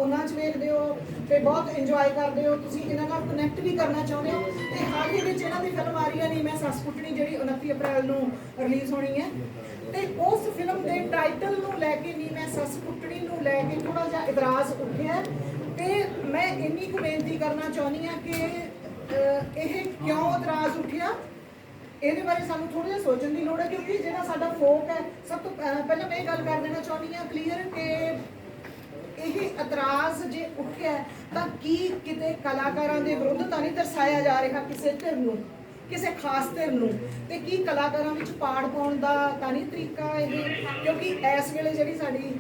ਉਹਨਾਂ 'ਚ ਵੇਖਦੇ ਹੋ ਤੇ ਬਹੁਤ ਇੰਜੋਏ ਕਰਦੇ ਹੋ, ਤੁਸੀਂ ਇਹਨਾਂ ਨਾਲ ਕਨੈਕਟ ਵੀ ਕਰਨਾ ਚਾਹੁੰਦੇ ਹੋ। ਤੇ ਹਾਲ ਹੀ ਵਿੱਚ ਇਹਨਾਂ ਦੀ ਫਿਲਮ ਆ ਰਹੀ ਹੈ ਨੀ ਮੈਂ ਸੱਸ ਕੁੱਟਣੀ, ਜਿਹੜੀ 29 ਅਪ੍ਰੈਲ ਨੂੰ ਰਿਲੀਜ਼ ਹੋਣੀ ਹੈ। ਤੇ ਉਸ ਫਿਲਮ ਦੇ ਟਾਈਟਲ ਨੂੰ ਲੈ ਕੇ ਨੀ ਮੈਂ ਸੱਸ ਕੁੱਟਣੀ ਨੂੰ ਲੈ ਕੇ ਥੋੜਾ ਜਿਹਾ ਇਤਰਾਜ਼ ਉੱਠਿਆ। ਤੇ ਮੈਂ ਇੰਨੀ ਕੁ ਬੇਨਤੀ ਕਰਨਾ ਚਾਹੁੰਦੀ ਹਾਂ ਕਿ ਇਹ ਕਿਉਂ ਇਤਰਾਜ਼ ਉੱਠਿਆ, ਇਹਦੇ ਬਾਰੇ ਸਾਨੂੰ ਥੋੜਾ ਜਿਹਾ ਸੋਚਣ ਦੀ ਲੋੜ ਹੈ। ਕਿਉਂਕਿ ਜਿਹੜਾ ਸਾਡਾ ਫੋਕ ਹੈ, ਸਭ ਤੋਂ ਪਹਿਲਾਂ ਮੈਂ ਇਹ ਗੱਲ ਕਰ ਦੇਣਾ ਚਾਹੁੰਦੀ ਹਾਂ ਕਲੀਅਰ ਕਿ ਇਹ ਇਤਰਾਜ਼ ਜੇ ਉੱਠਿਆ ਤਾਂ ਕੀ ਕਿਤੇ ਕਲਾਕਾਰਾਂ ਦੇ ਵਿਰੁੱਧ ਤਾਂ ਨਹੀਂ ਦਰਸਾਇਆ ਜਾ ਰਿਹਾ ਕਿਸੇ ਧਿਰ ਨੂੰ, ਕਿਸੇ ਖਾਸ ਧਿਰ ਨੂੰ, ਤੇ ਕੀ ਕਲਾਕਾਰਾਂ ਵਿੱਚ ਪਾੜ ਪਾਉਣ ਦਾ ਤਾਂ ਨਹੀਂ ਤਰੀਕਾ ਇਹ? ਕਿਉਂਕਿ ਇਸ ਵੇਲੇ ਜਿਹੜੀ ਸਾਡੀ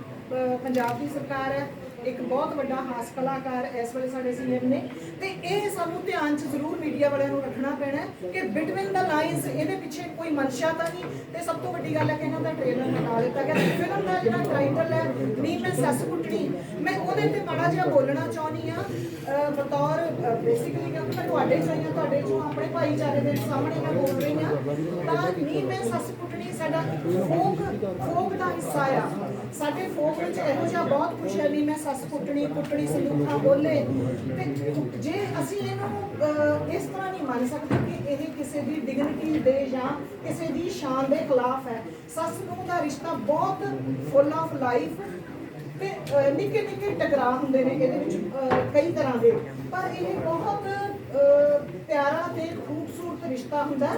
ਪੰਜਾਬ ਦੀ ਸਰਕਾਰ ਹੈ, ਇੱਕ ਬਹੁਤ ਵੱਡਾ ਹਾਸ ਕਲਾਕਾਰ ਇਸ ਵੇਲੇ ਸਾਡੇ ਸੀਐਮ ਨੇ, ਤੇ ਇਹ ਸਾਨੂੰ ਧਿਆਨ 'ਚ ਜ਼ਰੂਰ ਮੀਡੀਆ ਵਾਲਿਆਂ ਨੂੰ ਰੱਖਣਾ ਪੈਣਾ ਕਿ ਬਿਟਵੀਨ ਦਾ ਲਾਈਨਸ ਇਹਦੇ ਪਿੱਛੇ ਕੋਈ ਮਨਸ਼ਾ ਤਾਂ ਨਹੀਂ। ਤੇ ਸਭ ਤੋਂ ਵੱਡੀ ਗੱਲ ਹੈ ਕਿ ਇਹਨਾਂ ਦਾ ਟ੍ਰੇਲਰ ਹਟਾ ਦਿੱਤਾ ਗਿਆ। ਫਿਲਮ ਦਾ ਜਿਹੜਾ ਟਾਈਟਲ ਹੈ ਨੀ ਮੈਂ ਸੱਸ ਕੁੱਟਣੀ, ਮੈਂ ਉਹਦੇ ਤੇ ਮਾੜਾ ਜਿਹਾ ਬੋਲਣਾ ਚਾਹੁੰਦੀ ਹਾਂ ਬਤੌਰ ਬੇਸਿਕਲੀ, ਕਿਉਂਕਿ ਮੈਂ ਤੁਹਾਡੇ 'ਚੋਂ ਹੀ ਹਾਂ, ਤੁਹਾਡੇ 'ਚੋਂ ਆਪਣੇ ਭਾਈਚਾਰੇ ਦੇ ਸਾਹਮਣੇ ਮੈਂ ਬੋਲ ਰਹੀ ਹਾਂ। ਤਾਂ ਨੀ ਮੈਂ ਸੱਸ ਕੁੱਟਣੀ ਸਾਡਾ ਫੋਕ ਦਾ ਹਿੱਸਾ ਆ। ਸਾਡੇ ਫੋਕ ਵਿੱਚ ਇਹੋ ਜਿਹਾ ਬਹੁਤ ਕੁਛ ਹੈ, ਨੀ ਮੈਂ ਸੱਸ ਕੁੱਟਣੀ, ਕੁੱਟਣੀ ਸੰਦੂਖਾਂ ਬੋਲੇ। ਤੇ ਜੇ ਅਸੀਂ ਇਹਨੂੰ ਇਸ ਤਰ੍ਹਾਂ ਨਹੀਂ ਮੰਨ ਸਕਦੇ ਕਿ ਇਹ ਕਿਸੇ ਦੀ ਡਿਗਨਿਟੀ ਦੇ ਜਾਂ ਕਿਸੇ ਦੀ ਸ਼ਾਨ ਦੇ ਖਿਲਾਫ ਹੈ। ਸੱਸ ਨੂੰਹ ਦਾ ਰਿਸ਼ਤਾ ਬਹੁਤ ਫੁੱਲ ਆਫ ਲਾਈਫ ਤੇ ਨਿੱਕੇ ਨਿੱਕੇ ਟਕਰਾਅ ਹੁੰਦੇ ਨੇ ਇਹਦੇ ਵਿੱਚ ਕਈ ਤਰ੍ਹਾਂ ਦੇ, ਪਰ ਇਹ ਬਹੁਤ ਪਿਆਰਾ ਤੇ ਖੂਬਸੂਰਤ ਰਿਸ਼ਤਾ ਹੁੰਦਾ।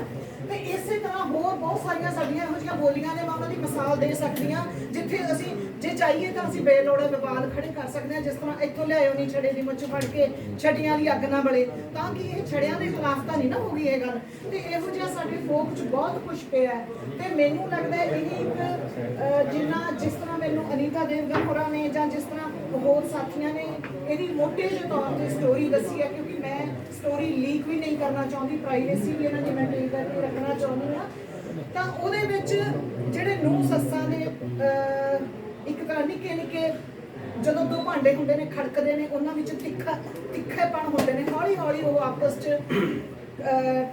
ਤੇ ਇਸੇ ਤਰ੍ਹਾਂ ਹੋਰ ਬਹੁਤ ਸਾਰੀਆਂ ਸਾਡੀਆਂ ਇਹੋ ਜਿਹੀਆਂ ਬੋਲੀਆਂ ਨੇ, ਮੈਂ ਉਹਨਾਂ ਦੀ ਮਿਸਾਲ ਦੇ ਸਕਦੀ ਹਾਂ ਜਿੱਥੇ ਅਸੀਂ ਜੇ ਚਾਹੀਏ ਤਾਂ ਅਸੀਂ ਬੇਲੋੜੇ ਵਿਵਾਦ ਖੜੇ ਕਰ ਸਕਦੇ ਹਾਂ। ਜਿਸ ਤਰ੍ਹਾਂ ਇੱਥੋਂ ਲਿਆਇਓ ਨਹੀਂ ਛੜੇ ਦੀ ਮੁੱਛ ਫੜ ਕੇ ਛੜੀਆਂ ਦੀ ਅੱਗ ਨਾ ਬਲੇ, ਤਾਂ ਕਿ ਇਹ ਛੜਿਆਂ ਦੇ ਖਿਲਾਫ ਤਾਂ ਨਹੀਂ ਨਾ ਹੋ ਗਈ ਇਹ ਗੱਲ। ਤੇ ਇਹੋ ਜਿਹਾ ਸਾਡੇ ਫੋਕ 'ਚ ਬਹੁਤ ਕੁਝ ਪਿਆ ਹੈ। ਤੇ ਮੈਨੂੰ ਲੱਗਦਾ ਇਹ ਇੱਕ ਜਿਸ ਤਰ੍ਹਾਂ ਮੈਨੂੰ ਅਨੀਤਾ ਦੇਵਗਨ ਹੋਰਾਂ ਨੇ ਜਾਂ ਜਿਸ ਤਰ੍ਹਾਂ ਹੋਰ ਸਾਥੀਆਂ ਨੇ ਇਹਦੀ ਮੋਟੇ ਜਿਹੇ ਤੌਰ ਤੇ ਸਟੋਰੀ ਦੱਸੀ ਹੈ, ਕਿਉਂਕਿ ਮੈਂ ਸਟੋਰੀ ਲੀਕ ਵੀ ਨਹੀਂ ਕਰਨਾ ਚਾਹੁੰਦੀ, ਪ੍ਰਾਈਵੇਸੀ ਵੀ ਇਹਨਾਂ ਦੀ ਮੇਨਟੇਨ ਕਰਕੇ ਰੱਖਣਾ ਚਾਹੁੰਦੀ ਹਾਂ। ਤਾਂ ਉਹਦੇ ਵਿੱਚ ਜਿਹੜੇ ਨੂੰਹ ਸੱਸਾਂ ਦੇ ਇੱਕ ਤਰ੍ਹਾਂ ਨਿੱਕੇ ਨਿੱਕੇ ਜਦੋਂ ਦੋ ਭਾਂਡੇ ਹੁੰਦੇ ਨੇ ਖੜਕਦੇ ਨੇ, ਉਹਨਾਂ ਵਿੱਚ ਤਿੱਖੇਪਣ ਹੁੰਦੇ ਨੇ, ਹੌਲੀ ਹੌਲੀ ਉਹ ਆਪਸ 'ਚ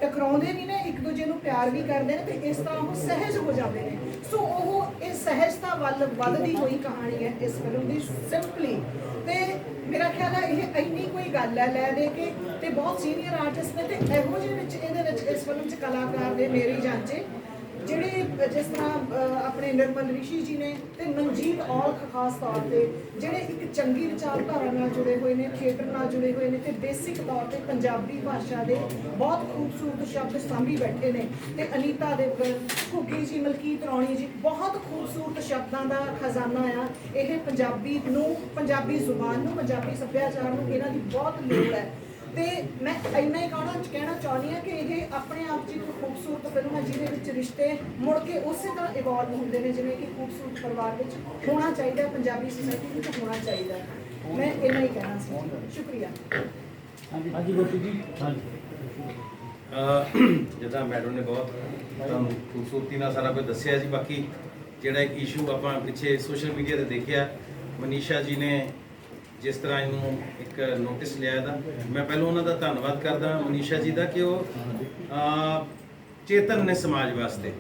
ਟਕਰਾਉਂਦੇ ਨਹੀਂ ਨੇ, ਇੱਕ ਦੂਜੇ ਨੂੰ ਪਿਆਰ ਵੀ ਕਰਦੇ ਨੇ, ਤੇ ਇਸ ਤਰ੍ਹਾਂ ਉਹ ਸਹਿਜ ਹੋ ਜਾਂਦੇ ਨੇ। ਸੋ ਉਹ ਇਹ ਸਹਿਜਤਾ ਵੱਲ ਵੱਧਦੀ ਹੋਈ ਕਹਾਣੀ ਹੈ ਇਸ ਫਿਲਮ ਦੀ ਸਿੰਪਲੀ। ਤੇ ਮੇਰਾ ਖਿਆਲ ਹੈ ਇਹ ਇੰਨੀ ਕੋਈ ਗੱਲ ਹੈ ਲੈ ਦੇ ਕੇ, ਤੇ ਬਹੁਤ ਸੀਨੀਅਰ ਆਰਟਿਸਟ ਨੇ, ਤੇ ਇਹੋ ਜਿਹੇ ਵਿੱਚ ਇਹਦੇ ਵਿੱਚ ਇਸ ਫਿਲਮ 'ਚ ਕਲਾਕਾਰ ਦੇ ਮੇਰੀ ਜਾਂਚੇ ਜਿਹੜੇ ਜਿਸ ਤਰ੍ਹਾਂ ਆਪਣੇ ਨਿਰਮਲ ਰਿਸ਼ੀ ਜੀ ਨੇ ਤੇ ਮਨਜੀਤ ਔਲਖ ਖਾਸ ਤੌਰ ਤੇ, ਜਿਹੜੇ ਇੱਕ ਚੰਗੀ ਵਿਚਾਰਧਾਰਾ ਨਾਲ ਜੁੜੇ ਹੋਏ ਨੇ, ਥੀਏਟਰ ਨਾਲ ਜੁੜੇ ਹੋਏ ਨੇ, ਤੇ ਬੇਸਿਕ ਤੌਰ ਤੇ ਪੰਜਾਬੀ ਭਾਸ਼ਾ ਦੇ ਬਹੁਤ ਖੂਬਸੂਰਤ ਸ਼ਬਦ ਸਾਂਭੀ ਬੈਠੇ ਨੇ। ਤੇ ਅਨੀਤਾ ਦੇਵਗਨ, ਘੁੱਗੀ ਜੀ, ਮਲਕੀਤ ਰੌਣੀ ਜੀ, ਬਹੁਤ ਖੂਬਸੂਰਤ ਸ਼ਬਦਾਂ ਦਾ ਖਜ਼ਾਨਾ ਆ ਇਹ। ਪੰਜਾਬੀ ਨੂੰ, ਪੰਜਾਬੀ ਜ਼ੁਬਾਨ ਨੂੰ, ਪੰਜਾਬੀ ਸੱਭਿਆਚਾਰ ਨੂੰ ਇਹਨਾਂ ਦੀ ਬਹੁਤ ਲੋੜ ਹੈ। ਤੇ ਮੈਂ ਇੰਨਾ ਹੀ ਕਹਿਣਾ ਚਾਹੁੰਦੀ ਹਾਂ ਕਿ ਇਹ ਆਪਣੇ ਆਪ 'ਚ ਇੱਕ ਖੂਬਸੂਰਤ ਫਿਲਮ ਹੈ ਜਿਹਦੇ ਵਿੱਚ ਰਿਸ਼ਤੇ ਮੁੜ ਕੇ ਉਸੇ ਤਰ੍ਹਾਂ ਇਵੋਲਵ ਹੁੰਦੇ ਨੇ ਜਿਵੇਂ ਕਿ ਖੂਬਸੂਰਤ ਪਰਿਵਾਰ ਵਿੱਚ ਹੋਣਾ ਚਾਹੀਦਾ, ਪੰਜਾਬੀ ਸੋਸਾਇਟੀ ਵਿੱਚ ਹੋਣਾ ਚਾਹੀਦਾ। ਮੈਂ ਇੰਨਾ ਹੀ ਕਹਿਣਾ ਸੀ। ਸ਼ੁਕਰੀਆ। ਹਾਂਜੀ ਗੋਪੀ ਜੀ। ਹਾਂਜੀ ਜਿੱਦਾਂ ਮੈਡਮ ਨੇ ਬਹੁਤ ਤੁਹਾਨੂੰ ਖੂਬਸੂਰਤੀ ਨਾਲ ਸਾਰਾ ਕੁਝ ਦੱਸਿਆ ਜੀ। ਬਾਕੀ ਜਿਹੜਾ ਇੱਕ ਇਸ਼ੂ ਆਪਾਂ ਪਿੱਛੇ ਸੋਸ਼ਲ ਮੀਡੀਆ ਤੇ ਦੇਖਿਆ, ਮਨੀਸ਼ਾ ਜੀ ਨੇ ਜਿਸ ਤਰ੍ਹਾਂ ਇਹਨੂੰ ਇੱਕ ਨੋਟਿਸ ਲਿਆ ਇਹਦਾ, ਮੈਂ ਪਹਿਲਾਂ ਉਹਨਾਂ ਦਾ ਧੰਨਵਾਦ ਕਰਦਾ ਮਨੀਸ਼ਾ ਜੀ ਦਾ ਕਿ ਉਹ ਚੇਤਨ ਨੇ ਸਮਾਜ ਵਾਸਤੇ।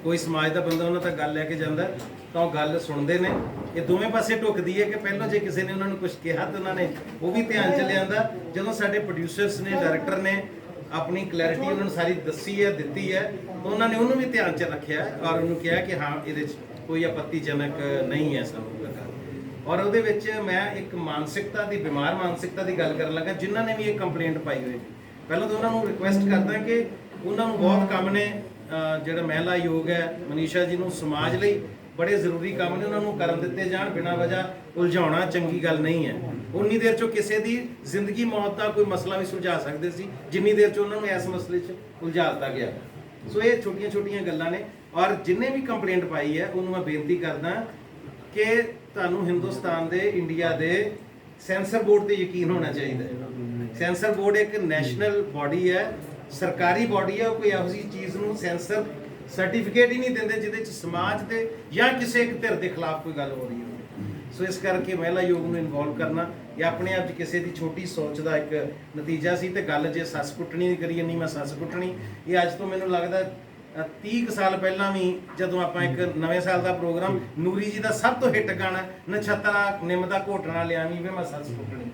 ਕੋਈ ਸਮਾਜ ਦਾ ਬੰਦਾ ਉਹਨਾਂ ਤੱਕ ਗੱਲ ਲੈ ਕੇ ਜਾਂਦਾ ਤਾਂ ਉਹ ਗੱਲ ਸੁਣਦੇ ਨੇ। ਇਹ ਦੋਵੇਂ ਪਾਸੇ ਢੁੱਕਦੀ ਹੈ ਕਿ ਪਹਿਲਾਂ ਜੇ ਕਿਸੇ ਨੇ ਉਹਨਾਂ ਨੂੰ ਕੁਝ ਕਿਹਾ ਤਾਂ ਉਹਨਾਂ ਨੇ ਉਹ ਵੀ ਧਿਆਨ 'ਚ ਲਿਆਂਦਾ। ਜਦੋਂ ਸਾਡੇ ਪ੍ਰੋਡਿਊਸਰਸ ਨੇ, ਡਾਇਰੈਕਟਰ ਨੇ ਆਪਣੀ ਕਲੈਰਿਟੀ ਉਹਨਾਂ ਨੂੰ ਸਾਰੀ ਦੱਸੀ ਹੈ, ਦਿੱਤੀ ਹੈ, ਤਾਂ ਉਹਨਾਂ ਨੇ ਉਹਨੂੰ ਵੀ ਧਿਆਨ 'ਚ ਰੱਖਿਆ ਔਰ ਉਹਨੂੰ ਕਿਹਾ ਕਿ ਹਾਂ ਇਹਦੇ 'ਚ ਕੋਈ ਆਪੱਤੀਜਨਕ ਨਹੀਂ ਹੈ ਸਾਨੂੰ ਲੱਗਾ। ਔਰ ਉਹਦੇ ਵਿੱਚ ਮੈਂ ਇੱਕ ਮਾਨਸਿਕਤਾ ਦੀ, ਬਿਮਾਰ ਮਾਨਸਿਕਤਾ ਦੀ ਗੱਲ ਕਰਨ ਲੱਗਾ ਜਿਨ੍ਹਾਂ ਨੇ ਵੀ ਇਹ ਕੰਪਲੇਂਟ ਪਾਈ ਹੋਈ। ਪਹਿਲਾਂ ਤਾਂ ਉਹਨਾਂ ਨੂੰ ਰਿਕੁਐਸਟ ਕਰਦਾ ਕਿ ਉਹਨਾਂ ਨੂੰ ਬਹੁਤ ਕੰਮ ਨੇ, ਜਿਹੜਾ ਮਹਿਲਾ ਯੋਗ ਹੈ, ਮਨੀਸ਼ਾ ਜੀ ਨੂੰ ਸਮਾਜ ਲਈ ਬੜੇ ਜ਼ਰੂਰੀ ਕੰਮ ਨੇ, ਉਹਨਾਂ ਨੂੰ ਕਰਨ ਦਿੱਤੇ ਜਾਣ। ਬਿਨਾਂ ਵਜ੍ਹਾ ਉਲਝਾਉਣਾ ਚੰਗੀ ਗੱਲ ਨਹੀਂ ਹੈ। ਉਨੀ ਦੇਰ 'ਚੋਂ ਕਿਸੇ ਦੀ ਜ਼ਿੰਦਗੀ ਮੌਤ ਦਾ ਕੋਈ ਮਸਲਾ ਵੀ ਸੁਲਝਾ ਸਕਦੇ ਸੀ ਜਿੰਨੀ ਦੇਰ 'ਚ ਉਹਨਾਂ ਨੂੰ ਇਸ ਮਸਲੇ 'ਚ ਉਲਝਾ ਦਿੱਤਾ ਗਿਆ। ਸੋ ਇਹ ਛੋਟੀਆਂ ਛੋਟੀਆਂ ਗੱਲਾਂ ਨੇ। ਔਰ ਜਿੰਨੇ ਵੀ ਕੰਪਲੇਂਟ ਪਾਈ ਹੈ ਉਹਨੂੰ ਮੈਂ ਬੇਨਤੀ ਕਰਦਾ ਕਿ ਤੁਹਾਨੂੰ ਹਿੰਦੁਸਤਾਨ ਦੇ, ਇੰਡੀਆ ਦੇ ਸੈਂਸਰ ਬੋਰਡ ਤੇ ਯਕੀਨ ਹੋਣਾ ਚਾਹੀਦਾ ਹੈ। ਸੈਂਸਰ ਬੋਰਡ ਇੱਕ ਨੈਸ਼ਨਲ ਬਾਡੀ ਹੈ, ਸਰਕਾਰੀ ਬਾਡੀ ਹੈ। ਉਹ ਕੋਈ ਇਹੋ ਜਿਹੀ ਚੀਜ਼ ਨੂੰ ਸੈਂਸਰ ਸਰਟੀਫਿਕੇਟ ਹੀ ਨਹੀਂ ਦਿੰਦੇ ਜਿਹਦੇ 'ਚ ਸਮਾਜ ਦੇ ਜਾਂ ਕਿਸੇ ਇੱਕ ਧਿਰ ਦੇ ਖਿਲਾਫ ਕੋਈ ਗੱਲ ਹੋ ਰਹੀ ਹੋਵੇ। ਸੋ ਇਸ ਕਰਕੇ ਮਹਿਲਾ ਯੋਗ ਨੂੰ ਇਨਵੋਲਵ ਕਰਨਾ ਇਹ ਆਪਣੇ ਆਪ 'ਚ ਕਿਸੇ ਦੀ ਛੋਟੀ ਸੋਚ ਦਾ ਇੱਕ ਨਤੀਜਾ ਸੀ। ਤੇ ਗੱਲ ਜੇ ਸੱਸ ਕੁੱਟਣੀ ਦੀ ਕਰੀਏ, ਨਹੀਂ ਮੈਂ ਸੱਸ ਕੁੱਟਣੀ, ਇਹ ਅੱਜ ਤੋਂ ਮੈਨੂੰ ਲੱਗਦਾ 30 ਕੁ ਸਾਲ ਪਹਿਲਾਂ ਵੀ ਜਦੋਂ ਆਪਾਂ ਇੱਕ ਨਵੇਂ ਸਾਲ ਦਾ ਪ੍ਰੋਗਰਾਮ, ਨੂਰੀ ਜੀ ਦਾ ਸਭ ਤੋਂ ਹਿੱਟ ਗਾਣਾ ਨਛੱਤਰਾ ਨਿੰਮ ਦਾ ਘੋਟਣਾ ਲਿਆਵੀਂ ਵੇ ਮੈਂ ਸੱਸ ਕੁੱਟਣੀ,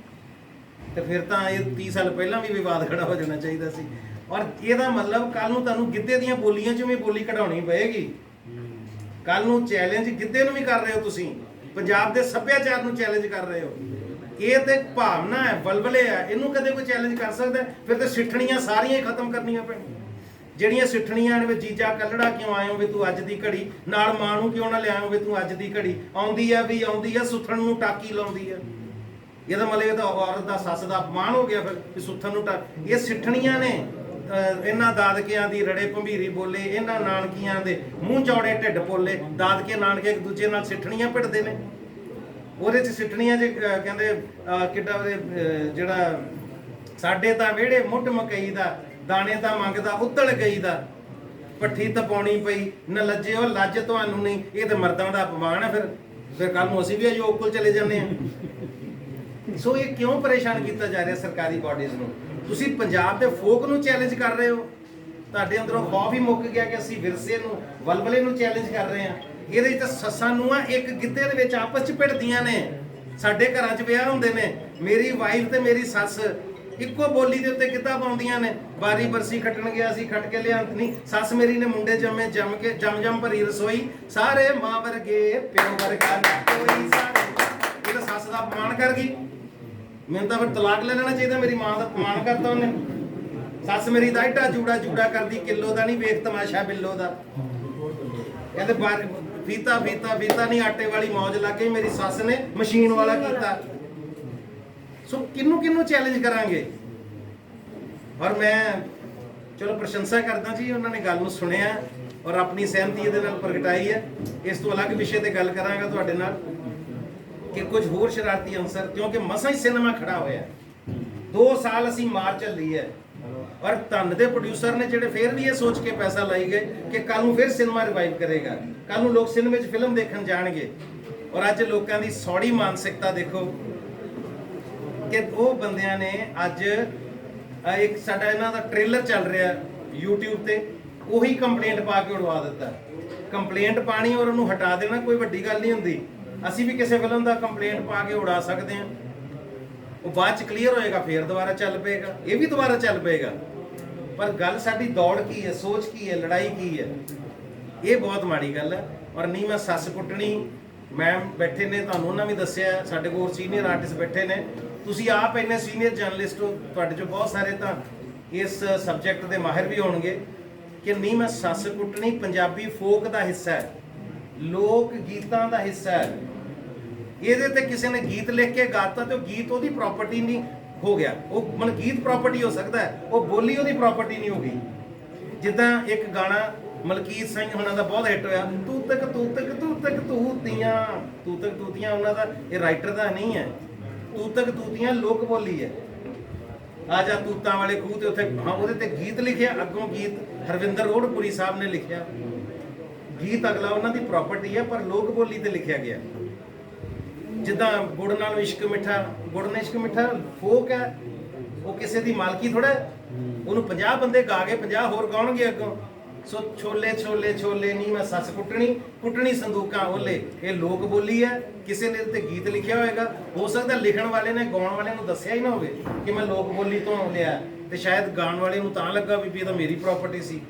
ਤੇ ਫਿਰ ਤਾਂ ਇਹ 30 ਸਾਲ ਪਹਿਲਾਂ ਵੀ ਵਿਵਾਦ ਖੜਾ ਹੋ ਜਾਣਾ ਚਾਹੀਦਾ ਸੀ। ਔਰ ਇਹਦਾ ਮਤਲਬ ਕੱਲ ਨੂੰ ਤੁਹਾਨੂੰ ਗਿੱਧੇ ਦੀਆਂ ਬੋਲੀਆਂ 'ਚ ਵੀ ਬੋਲੀ ਕਢਾਉਣੀ ਪਏਗੀ। ਕੱਲ ਨੂੰ ਚੈਲੰਜ ਗਿੱਧੇ ਨੂੰ ਵੀ ਕਰ ਰਹੇ ਹੋ ਤੁਸੀਂ, ਪੰਜਾਬ ਦੇ ਸੱਭਿਆਚਾਰ ਨੂੰ ਚੈਲੰਜ ਕਰ ਰਹੇ ਹੋ। ਇਹ ਤੇ ਭਾਵਨਾ ਹੈ, ਬਲਬਲੇ ਹੈ, ਇਹਨੂੰ ਕਦੇ ਕੋਈ ਚੈਲੰਜ ਕਰ ਸਕਦਾ? ਫਿਰ ਤੇ ਸਿੱਠਣੀਆਂ ਸਾਰੀਆਂ ਹੀ ਖਤਮ ਕਰਨੀਆਂ ਪੈਣੀਆਂ। ਜਿਹੜੀਆਂ ਸਿੱਠਣੀਆਂ ਨੇ ਵੀ ਜੀਜਾ ਕੱਲੜਾ ਕਿਉਂ ਆਇਓ ਵੀ ਤੂੰ ਅੱਜ ਦੀ ਘੜੀ, ਨਾਲ ਮਾਂ ਨੂੰ ਕਿਉਂ ਨਾ ਲਿਆਇਓ ਵੀ ਤੂੰ ਅੱਜ ਦੀ ਘੜੀ, ਆਉਂਦੀ ਆ ਵੀ ਆਉਂਦੀ ਆ ਸੁੱਥਣ ਨੂੰ ਟਾਕੀ ਲਾਉਂਦੀ ਆ। ਇਹਦਾ ਮਤਲਬ ਇਹ ਤਾਂ ਔਰਤ ਦਾ ਸੱਸ ਦਾ ਅਪਮਾਨ ਹੋ ਗਿਆ ਫਿਰ ਵੀ ਸੁੱਥਣ ਨੂੰ ਇਹ ਸਿੱਠਣੀਆਂ ਨੇ। ਇਹਨਾਂ ਦਾਦਕਿਆਂ ਦੀ ਰੜੇ ਭੰਬੀਰੀ ਬੋਲੇ, ਇਹਨਾਂ ਨਾਨਕੀਆਂ ਦੇ ਮੂੰਹ ਚੌੜੇ ਢਿੱਡ ਪੋਲੇ। ਦਾਦਕੇ ਨਾਨਕੇ ਇੱਕ ਦੂਜੇ ਨਾਲ ਸਿੱਠਣੀਆਂ ਭਿੜਦੇ ਨੇ। ਉਹਦੇ 'ਚ ਸਿੱਠਣੀਆਂ 'ਚ ਕਹਿੰਦੇ ਕਿੱਡਾ ਜਿਹੜਾ ਸਾਡੇ ਤਾਂ ਵਿਹੜੇ ਮੁੱਢ ਮਕਈ ਦਾ, ਦਾਣੇ ਤਾਂ ਮੰਗਦਾ ਉੱਤਲ ਗਈ ਦਾ, ਪੱਠੀ ਤਪਾਉਣੀ ਪਈ ਨਾ ਲੱਜੇ ਉਹ ਲੱਜ ਤੁਹਾਨੂੰ ਨਹੀਂ। ਇਹ ਤੇ ਮਰਦਾਂ ਦਾ ਅਪਮਾਨ ਹੈ। ਫਿਰ ਕੱਲ ਨੂੰ ਅਸੀਂ ਵੀ ਅਯੋਗ ਕੋਲ ਚਲੇ ਜਾਂਦੇ ਹਾਂ। ਸੋ ਇਹ ਕਿਉਂ ਪਰੇਸ਼ਾਨ ਕੀਤਾ ਜਾ ਰਿਹਾ ਸਰਕਾਰੀ ਬਾਡੀਜ਼ ਨੂੰ? ਤੁਸੀਂ ਪੰਜਾਬ ਦੇ ਫੋਕ ਨੂੰ ਚੈਲੰਜ ਕਰ ਰਹੇ ਹੋ। ਤੁਹਾਡੇ ਅੰਦਰੋਂ ਖੌਫ ਹੀ ਮੁੱਕ ਗਿਆ ਕਿ ਅਸੀਂ ਵਿਰਸੇ ਨੂੰ, ਵਲਵਲੇ ਨੂੰ ਚੈਲੰਜ ਕਰ ਰਹੇ ਹਾਂ। ਇਹਦੇ ਵਿੱਚ ਤਾਂ ਸੱਸਾਂ ਨੂੰ ਇੱਕ ਗਿੱਧੇ ਦੇ ਵਿੱਚ ਆਪਸ 'ਚ ਭਿੜਦੀਆਂ ਨੇ। ਸਾਡੇ ਘਰਾਂ 'ਚ ਵਿਆਹ ਹੁੰਦੇ ਨੇ, ਮੇਰੀ ਵਾਈਫ ਤੇ ਮੇਰੀ ਸੱਸ ਇੱਕੋ ਬੋਲੀ ਦੇ ਉੱਤੇ ਗਿੱਧਾ ਪਾਉਂਦੀਆਂ ਨੇ। ਬਾਰੀ ਬਰਸੀ ਖੱਟਣ ਗਿਆ ਸੀ, ਖੱਟ ਕੇ ਲਿਆਂਤ ਨਹੀਂ। ਸੱਸ ਮੇਰੀ ਨੇ ਮੁੰਡੇ ਜੰਮੇ, ਜੰਮ ਕੇ ਜਮ ਭਰੀ ਰਸੋਈ, ਸਾਰੇ ਮਾਂ ਵਰਗੇ ਪਿਓ ਵਰਗਾ ਕੋਈ ਸਾਰੇ। ਇਹ ਤਾਂ ਸੱਸ ਦਾ ਅਪਮਾਨ ਕਰ ਗਈ। ਮੈਨੂੰ ਤਾਂ ਫਿਰ ਤਲਾਕ ਲੈ ਲੈਣਾ ਚਾਹੀਦਾ, ਮੇਰੀ ਮਾਂ ਦਾ ਅਪਮਾਨ ਕਰਤਾ ਉਹਨੇ। ਸੱਸ ਮੇਰੀ ਦਾ ਏਡਾ ਜੂੜਾ ਕਰਦੀ, ਕਿਲੋ ਦਾ ਨਹੀਂ ਵੇਖ ਤਮਾਸ਼ਾ ਬਿੱਲੋ ਦਾ। ਕਹਿੰਦੇ ਫੀਤਾ ਨਹੀਂ ਆਟੇ ਵਾਲੀ ਮੌਜ ਲੱਗ ਗਈ, ਮੇਰੀ ਸੱਸ ਨੇ ਮਸ਼ੀਨ ਵਾਲਾ ਕੀਤਾ। ਸੋ ਕਿਹਨੂੰ ਚੈਲੰਜ ਕਰਾਂਗੇ? ਔਰ ਮੈਂ ਚਲੋ ਪ੍ਰਸ਼ੰਸਾ ਕਰਦਾ ਜੀ, ਉਹਨਾਂ ਨੇ ਗੱਲ ਨੂੰ ਸੁਣਿਆ ਔਰ ਆਪਣੀ ਸਹਿਮਤੀ ਇਹਦੇ ਨਾਲ ਪ੍ਰਗਟਾਈ ਹੈ। ਇਸ ਤੋਂ ਅਲੱਗ ਵਿਸ਼ੇ ਤੇ ਗੱਲ ਕਰਾਂਗਾ ਤੁਹਾਡੇ ਨਾਲ ਕਿ ਕੁਝ ਹੋਰ ਸ਼ਰਾਰਤੀ ਅੰਸਰ, ਕਿਉਂਕਿ ਮਸਾਂ ਹੀ ਸਿਨੇਮਾ ਖੜਾ ਹੋਇਆ। 2 ਸਾਲ ਅਸੀਂ ਮਾਰ ਚੱਲੀ ਹੈ ਔਰ ਧੰਨ ਦੇ ਪ੍ਰੋਡਿਊਸਰ ਨੇ ਜਿਹੜੇ ਫਿਰ ਵੀ ਇਹ ਸੋਚ ਕੇ ਪੈਸਾ ਲਾਈ ਗਏ ਕਿ ਕੱਲ ਨੂੰ ਫਿਰ ਸਿਨੇਮਾ ਰਿਵਾਈਵ ਕਰੇਗਾ, ਕੱਲ ਨੂੰ ਲੋਕ ਸਿਨੇਮੇ 'ਚ ਫਿਲਮ ਦੇਖਣ ਜਾਣਗੇ। ਔਰ ਅੱਜ ਲੋਕਾਂ ਦੀ ਸੌੜੀ ਮਾਨਸਿਕਤਾ ਦੇਖੋ ਕਿ ਉਹ ਬੰਦਿਆਂ ਨੇ ਅੱਜ ਇੱਕ ਸਾਡਾ ਇਹਨਾਂ ਦਾ ਟ੍ਰੇਲਰ ਚੱਲ ਰਿਹਾ YouTube ਤੇ, ਉਹੀ ਕੰਪਲੇਂਟ ਪਾ ਕੇ ਉਡਵਾ ਦਿੱਤਾ। ਕੰਪਲੇਂਟ ਪਾਣੀ ਔਰ ਉਹਨੂੰ ਹਟਾ ਦੇਣਾ ਕੋਈ ਵੱਡੀ ਗੱਲ ਨਹੀਂ ਹੁੰਦੀ। ਅਸੀਂ ਵੀ ਕਿਸੇ ਫਿਲਮ ਦਾ ਕੰਪਲੇਂਟ ਪਾ ਕੇ ਉਡਾ ਸਕਦੇ ਹਾਂ, ਉਹ ਬਾਅਦ ਚ ਕਲੀਅਰ ਹੋਏਗਾ, ਫੇਰ ਦੁਬਾਰਾ ਚੱਲ ਪਏਗਾ, ਇਹ ਵੀ ਦੁਬਾਰਾ ਚੱਲ ਪਏਗਾ। ਪਰ ਗੱਲ ਸਾਡੀ ਦੌੜ ਕੀ ਹੈ, ਸੋਚ ਕੀ ਹੈ, ਲੜਾਈ ਕੀ ਹੈ, ਇਹ ਬਹੁਤ ਮਾੜੀ ਗੱਲ ਹੈ। ਔਰ ਨਹੀਂ ਮੈਂ ਸੱਸ ਕੁੱਟਣੀ, ਮੈਮ ਬੈਠੇ ਨੇ, ਤੁਹਾਨੂੰ ਉਹਨਾਂ ਵੀ ਦੱਸਿਆ, ਸਾਡੇ ਕੋਲ ਸੀਨੀਅਰ ਆਰਟਿਸਟ ਬੈਠੇ ਨੇ, ਤੁਸੀਂ ਆਪ ਇੰਨੇ ਸੀਨੀਅਰ ਜਰਨਲਿਸਟ ਹੋ, ਤੁਹਾਡੇ ਚੋਂ ਬਹੁਤ ਸਾਰੇ ਤਾਂ ਇਸ ਸਬਜੈਕਟ ਦੇ ਮਾਹਿਰ ਵੀ ਹੋਣਗੇ ਕਿ ਨਹੀਂ ਮੈਂ ਸੱਸ ਕੁੱਟਣੀ ਪੰਜਾਬੀ ਫੋਕ ਦਾ ਹਿੱਸਾ ਹੈ, ਲੋਕ ਗੀਤਾਂ ਦਾ ਹਿੱਸਾ ਹੈ। ਇਹਦੇ ਤੇ ਕਿਸੇ ਨੇ ਗੀਤ ਲਿਖ ਕੇ ਗਾਤਾ ਤੇ ਉਹ ਗੀਤ ਉਹਦੀ ਪ੍ਰਾਪਰਟੀ ਨਹੀਂ ਹੋ ਗਿਆ। ਉਹ ਮਨ ਗੀਤ ਪ੍ਰਾਪਰਟੀ ਹੋ ਸਕਦਾ ਹੈ, ਉਹ ਬੋਲੀ ਉਹਦੀ ਪ੍ਰਾਪਰਟੀ ਨਹੀਂ ਹੋ ਗਈ। ਜਿੱਦਾਂ ਇੱਕ ਗਾਣਾ ਮਲਕੀਤ ਸਿੰਘ ਹੁਣਾਂ ਦਾ ਬਹੁਤ ਹਿੱਟ ਹੋਇਆ, ਤੂੰ ਤੱਕ ਤੂਤੀਆਂ, ਉਹਨਾਂ ਦਾ, ਇਹ ਰਾਈਟਰ ਦਾ ਨਹੀਂ ਹੈ। ਤੂੰ ਤੱਕ ਤੂਤੀਆਂ ਲੋਕ ਬੋਲੀ ਹੈ। ਆ ਜਾ ਤੂਤਾਂ ਵਾਲੇ ਖੂਹ ਤੇ ਉੱਥੇ, ਹਾਂ ਉਹਦੇ ਤੇ ਗੀਤ ਲਿਖਿਆ, ਅੱਗੋਂ ਗੀਤ ਹਰਵਿੰਦਰ ਰੋੜਪੁਰੀ ਸਾਹਿਬ ਨੇ ਲਿਖਿਆ। ਗੀਤ ਅਗਲਾ ਉਹਨਾਂ ਦੀ ਪ੍ਰਾਪਰਟੀ ਹੈ ਪਰ ਲੋਕ ਬੋਲੀ ਤੇ ਲਿਖਿਆ ਗਿਆ। ਜਿੱਦਾਂ ਗੁੜ ਨਾਲ ਇਸ਼ਕ ਮਿੱਠਾ, ਗੁੜ ਨਾਲ ਇਸ਼ਕ ਮਿੱਠਾ ਫੋਕ ਹੈ, ਉਹ ਕਿਸੇ ਦੀ ਮਾਲਕੀ ਥੋੜਾ। ਉਹਨੂੰ 50 ਬੰਦੇ ਗਾ ਕੇ 50 ਹੋਰ ਗਾਉਣਗੇ ਅੱਗੋਂ। ਸੋ ਛੋਲੇ ਛੋਲੇ ਛੋਲੇ ਨਹੀਂ ਮੈਂ ਸੱਸ ਕੁੱਟਣੀ ਸੰਦੂਕਾਂ ਓਲੇ, ਇਹ ਲੋਕ ਬੋਲੀ ਹੈ। ਕਿਸੇ ਨੇ ਤੇ ਗੀਤ ਲਿਖਿਆ ਹੋਏਗਾ, ਹੋ ਸਕਦਾ ਲਿਖਣ ਵਾਲੇ ਨੇ ਗਾਉਣ ਵਾਲੇ ਨੂੰ ਦੱਸਿਆ ਹੀ ਨਾ ਹੋਵੇ ਕਿ ਮੈਂ ਲੋਕ ਬੋਲੀ ਤੋਂ ਲਿਆ, ਤੇ ਸ਼ਾਇਦ ਗਾਉਣ ਵਾਲੇ ਨੂੰ ਤਾਂ ਲੱਗਾ ਵੀ ਇਹ ਤਾਂ ਮੇਰੀ ਪ੍ਰਾਪਰਟੀ ਸੀ।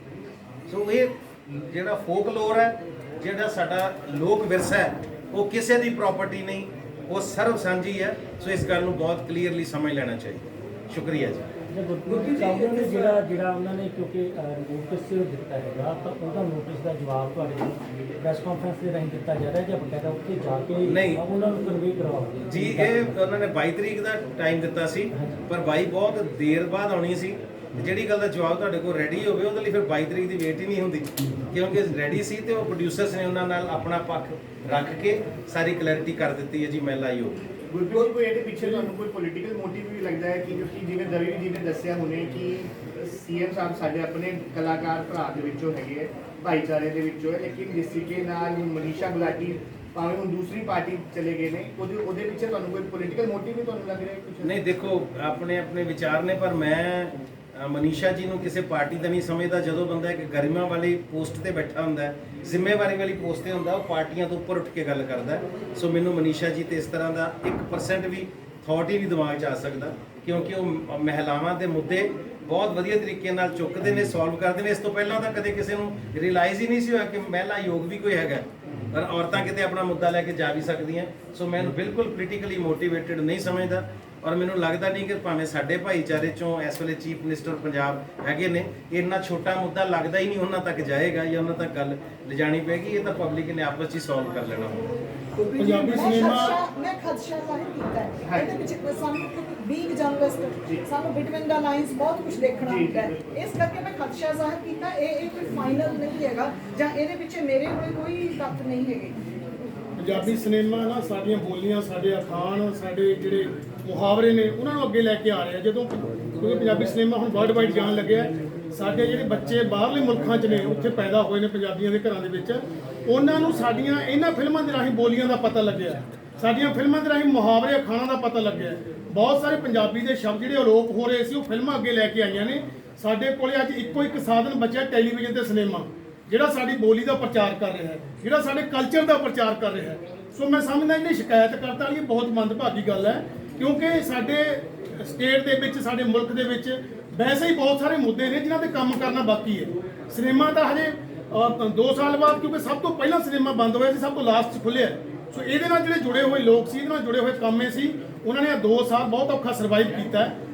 ਸੋ ਇਹ ਜਿਹੜਾ ਫੋਕ ਲੋਰ ਹੈ, ਜਿਹੜਾ ਸਾਡਾ ਲੋਕ ਵਿਰਸਾ ਹੈ, ਉਹ ਕਿਸੇ ਦੀ ਪ੍ਰਾਪਰਟੀ ਨਹੀਂ, ਉਹ ਸਰਵ ਸਾਂਝੀ ਹੈ। ਸੋ ਇਸ ਗੱਲ ਨੂੰ ਬਹੁਤ ਕਲੀਅਰਲੀ ਸਮਝ ਲੈਣਾ ਚਾਹੀਦਾ। ਸ਼ੁਕਰੀਆ ਜੀ। ਜਿਹੜਾ ਉਹਨਾਂ ਨੇ ਕਿਉਂਕਿ ਨੋਟਿਸ ਦਿੱਤਾ ਹੈਗਾ, ਤਾਂ ਉਹਦਾ ਨੋਟਿਸ ਦਾ ਜਵਾਬ ਤੁਹਾਡੇ ਪ੍ਰੈਸ ਕਾਨਫਰੰਸ ਦੇ ਰਾਹੀਂ ਦਿੱਤਾ ਜਾ ਰਿਹਾ ਜਾਂ ਬਕਾਇਦਾ ਉੱਥੇ ਜਾ ਕੇ ਨਹੀਂ ਉਹਨਾਂ ਨੂੰ ਕਨਵੇ ਕਰਵਾਓਗੇ ਜੀ? ਇਹ ਉਹਨਾਂ ਨੇ 22 ਤਰੀਕ ਦਾ ਟਾਈਮ ਦਿੱਤਾ ਸੀ, ਪਰ 22 ਬਹੁਤ ਦੇਰ ਬਾਅਦ ਆਉਣੀ ਸੀ। ਜਿਹੜੀ ਗੱਲ ਦਾ ਜਵਾਬ ਤੁਹਾਡੇ ਕੋਲ ਰੈਡੀ ਹੋਵੇ ਉਹਦੇ ਲਈ ਫਿਰ 22 ਤਰੀਕ ਦੀ ਵੇਟ ਹੀ ਨਹੀਂ ਹੁੰਦੀ, ਕਿਉਂਕਿ ਰੈਡੀ ਸੀ ਤੇ ਉਹ ਪ੍ਰੋਡਿਊਸਰਸ ਨੇ ਉਹਨਾਂ ਨਾਲ ਆਪਣਾ ਪੱਖ ਰੱਖ ਕੇ ਸਾਰੀ ਕਲੈਰਿਟੀ ਕਰ ਦਿੱਤੀ ਹੈ ਜੀ। ਮੈਂ ਲਾਈ ਹੋ ਗੁਰਪ੍ਰੀਤ ਕੋਈ ਇਹਦੇ ਪਿੱਛੇ ਤੁਹਾਨੂੰ ਕੋਈ ਪੋਲੀਟੀਕਲ ਮੋਟਿਵ ਵੀ ਲੱਗਦਾ ਹੈ ਕਿ ਕਿਉਂਕਿ ਜਿਵੇਂ ਦਵੀ ਜੀ ਨੇ ਦੱਸਿਆ ਹੁਣੇ ਕਿ ਸੀਐਮ ਸਾਹਿਬ ਸਾਡੇ ਆਪਣੇ ਕਲਾਕਾਰ ਭਰਾ ਦੇ ਵਿੱਚੋਂ ਹੈਗੇ, ਭਾਈਚਾਰੇ ਦੇ ਵਿੱਚੋਂ ਹੈ, ਲੇਕਿਨ ਜਿਸ ਤਰੀਕੇ ਨਾਲ ਮਨੀਸ਼ਾ ਗੁਲਾਟੀ ਭਾਵੇਂ ਹੁਣ ਦੂਸਰੀ ਪਾਰਟੀ ਚਲੇ ਗਏ ਨੇ, ਉਹਦੇ ਪਿੱਛੇ ਤੁਹਾਨੂੰ ਕੋਈ ਪੋਲੀਟੀਕਲ ਮੋਟਿਵ ਵੀ ਤੁਹਾਨੂੰ ਲੱਗ ਰਿਹਾ ਕੁਝ? ਨਹੀਂ, ਦੇਖੋ ਆਪਣੇ ਆਪਣੇ ਵਿਚਾਰ ਨੇ, ਪਰ ਮੈਂ ਮਨੀਸ਼ਾ ਜੀ ਨੂੰ ਕਿਸੇ ਪਾਰਟੀ ਦਾ ਨਹੀਂ ਸਮਝਦਾ। ਜਦੋਂ ਬੰਦਾ ਇੱਕ ਗਰਿਮਾ ਵਾਲੀ ਪੋਸਟ ਤੇ ਬੈਠਾ ਹੁੰਦਾ ਹੈ, ਜ਼ਿੰਮੇਵਾਰੀ ਵਾਲੀ ਪੋਸਟ ਤੇ ਹੁੰਦਾ, ਉਹ ਪਾਰਟੀਆਂ ਤੋਂ ਉੱਪਰ ਉੱਠ ਕੇ ਗੱਲ ਕਰਦਾ ਹੈ। ਸੋ ਮੈਨੂੰ ਮਨੀਸ਼ਾ ਜੀ ਤੇ ਇਸ ਤਰ੍ਹਾਂ ਦਾ 1% ਵੀ ਥਾਟ ਹੀ ਨਹੀਂ ਦਿਮਾਗ 'ਚ ਆ ਸਕਦਾ, ਕਿਉਂਕਿ ਉਹ ਮਹਿਲਾਵਾਂ ਦੇ ਮੁੱਦੇ ਬਹੁਤ ਵਧੀਆ ਤਰੀਕੇ ਨਾਲ ਚੁੱਕਦੇ ਨੇ, ਸੋਲਵ ਕਰਦੇ ਨੇ। ਇਸ ਤੋਂ ਪਹਿਲਾਂ ਤਾਂ ਕਦੇ ਕਿਸੇ ਨੂੰ ਰਿਅਲਾਈਜ਼ ਹੀ ਨਹੀਂ ਸੀ ਹੋਇਆ ਕਿ ਮਹਿਲਾ ਯੋਗ ਵੀ ਕੋਈ ਹੈਗਾ, ਪਰ ਔਰਤਾਂ ਕਿਤੇ ਆਪਣਾ ਮੁੱਦਾ ਲੈ ਕੇ ਜਾ ਵੀ ਸਕਦੀਆਂ। ਸੋ ਮੈਨੂੰ ਬਿਲਕੁਲ ਪੋਲੀਟੀਕਲੀ ਮੋਟੀਵੇਟਡ ਨਹੀਂ ਸਮਝਦਾ, ਔਰ ਮੈਨੂੰ ਲੱਗਦਾ ਨਹੀਂ ਕਿ ਭਾਵੇਂ ਸਾਡੇ ਭਾਈਚਾਰੇ ਚੋਂ ਇਸ ਵੇਲੇ ਚੀਫ ਮਿਨਿਸਟਰ ਪੰਜਾਬ ਹੈਗੇ ਨੇ, ਇੰਨਾ ਛੋਟਾ ਮੁੱਦਾ ਲੱਗਦਾ ਹੀ ਨਹੀਂ ਉਹਨਾਂ ਤੱਕ ਜਾਏਗਾ ਜਾਂ ਉਹਨਾਂ ਤੱਕ ਗੱਲ ਲਿਜਾਣੀ ਪਏਗੀ। ਇਹ ਤਾਂ ਪਬਲਿਕ ਨੇ ਆਪਸ 'ਚ ਹੀ ਸੋਲਵ ਕਰ ਲੈਣਾ। ਪੰਜਾਬੀ ਸਿਨੇਮਾ ਮੈਂ ਖਦਸ਼ਾ ਜ਼ਾਹਿਰ ਕੀਤਾ ਹੈ। ਇਹਦੇ ਵਿੱਚ ਸਾਨੂੰ ਬੀਇੰਗ ਜਰਨਲਿਸਟ ਸਾਨੂੰ ਬਿਟਵੀਨ ਦਾ ਲਾਈਨਸ ਬਹੁਤ ਕੁਝ ਦੇਖਣਾ ਹੁੰਦਾ ਹੈ। ਇਸ ਕਰਕੇ ਮੈਂ ਖਦਸ਼ਾ ਜ਼ਾਹਿਰ ਕੀਤਾ। ਇਹ ਕੋਈ ਫਾਈਨਲ ਨਹੀਂ ਹੈਗਾ ਜਾਂ ਇਹਦੇ ਵਿੱਚ ਮੇਰੇ ਕੋਲ ਕੋਈ ਤੱਥ ਨਹੀਂ ਹੈਗੇ। ਪੰਜਾਬੀ ਸਿਨੇਮਾ ਨਾ ਸਾਡੀਆਂ ਬੋਲੀਆਂ, ਸਾਡੇ ਅਖਾਣ, ਸਾਡੇ ਜਿਹੜੇ ਮੁਹਾਵਰੇ ਨੇ ਉਹਨਾਂ ਨੂੰ ਅੱਗੇ ਲੈ ਕੇ ਆ ਰਿਹਾ। ਜਦੋਂ ਕਿਉਂਕਿ ਪੰਜਾਬੀ ਸਿਨੇਮਾ ਹੁਣ ਵਰਲਡ ਵਾਈਡ ਜਾਣ ਲੱਗਿਆ, ਸਾਡੇ ਜਿਹੜੇ ਬੱਚੇ ਬਾਹਰਲੇ ਮੁਲਕਾਂ 'ਚ ਨੇ, ਉੱਥੇ ਪੈਦਾ ਹੋਏ ਨੇ ਪੰਜਾਬੀਆਂ ਦੇ ਘਰਾਂ ਦੇ ਵਿੱਚ, ਉਹਨਾਂ ਨੂੰ ਸਾਡੀਆਂ ਇਹਨਾਂ ਫਿਲਮਾਂ ਦੇ ਰਾਹੀਂ ਬੋਲੀਆਂ ਦਾ ਪਤਾ ਲੱਗਿਆ, ਸਾਡੀਆਂ ਫਿਲਮਾਂ ਦੇ ਰਾਹੀਂ ਮੁਹਾਵਰੇ ਅਖਾਣਾਂ ਦਾ ਪਤਾ ਲੱਗਿਆ। ਬਹੁਤ ਸਾਰੇ ਪੰਜਾਬੀ ਦੇ ਸ਼ਬਦ ਜਿਹੜੇ ਅਲੋਪ ਹੋ ਰਹੇ ਸੀ, ਉਹ ਫਿਲਮਾਂ ਅੱਗੇ ਲੈ ਕੇ ਆਈਆਂ ਨੇ। ਸਾਡੇ ਕੋਲੇ ਅੱਜ ਇੱਕੋ ਇੱਕ ਸਾਧਨ ਬਚਿਆ, ਟੈਲੀਵਿਜ਼ਨ ਤੇ ਸਿਨੇਮਾ, ਜਿਹੜਾ ਸਾਡੀ ਬੋਲੀ ਦਾ ਪ੍ਰਚਾਰ ਕਰ ਰਿਹਾ ਹੈ, ਜਿਹੜਾ ਸਾਡੇ ਕਲਚਰ ਦਾ ਪ੍ਰਚਾਰ ਕਰ ਰਿਹਾ ਹੈ। ਸੋ ਮੈਂ ਸਮਝਦਾ ਇਹਨੇ ਸ਼ਿਕਾਇਤ ਕਰਤਾ ਵਾਲੀ ਇਹ ਬਹੁਤ ਮੰਦਭਾਗੀ ਗੱਲ ਹੈ, ਕਿਉਂਕਿ ਸਾਡੇ ਸਟੇਟ ਦੇ ਵਿੱਚ, ਸਾਡੇ ਮੁਲਕ ਦੇ ਵਿੱਚ ਵੈਸੇ ਹੀ ਬਹੁਤ ਸਾਰੇ ਮੁੱਦੇ ਨੇ ਜਿਨ੍ਹਾਂ ਤੇ ਕੰਮ ਕਰਨਾ ਬਾਕੀ ਹੈ। ਸਿਨੇਮਾ ਤਾਂ ਹਜੇ 2 ਸਾਲ ਬਾਅਦ, ਕਿਉਂਕਿ ਸਭ ਤੋਂ ਪਹਿਲਾਂ ਸਿਨੇਮਾ ਬੰਦ ਹੋਇਆ ਸੀ, ਸਭ ਤੋਂ ਲਾਸਟ 'ਚ ਖੁੱਲਿਆ। ਸੋ ਇਹਦੇ ਨਾਲ ਜਿਹੜੇ ਜੁੜੇ ਹੋਏ ਲੋਕ ਸੀ, ਇਹਦੇ ਨਾਲ ਜੁੜੇ ਹੋਏ ਕਾਮੇ ਸੀ, ਉਹਨਾਂ ਨੇ 2 ਸਾਲ ਬਹੁਤ ਔਖਾ ਸਰਵਾਈਵ ਕੀਤਾ।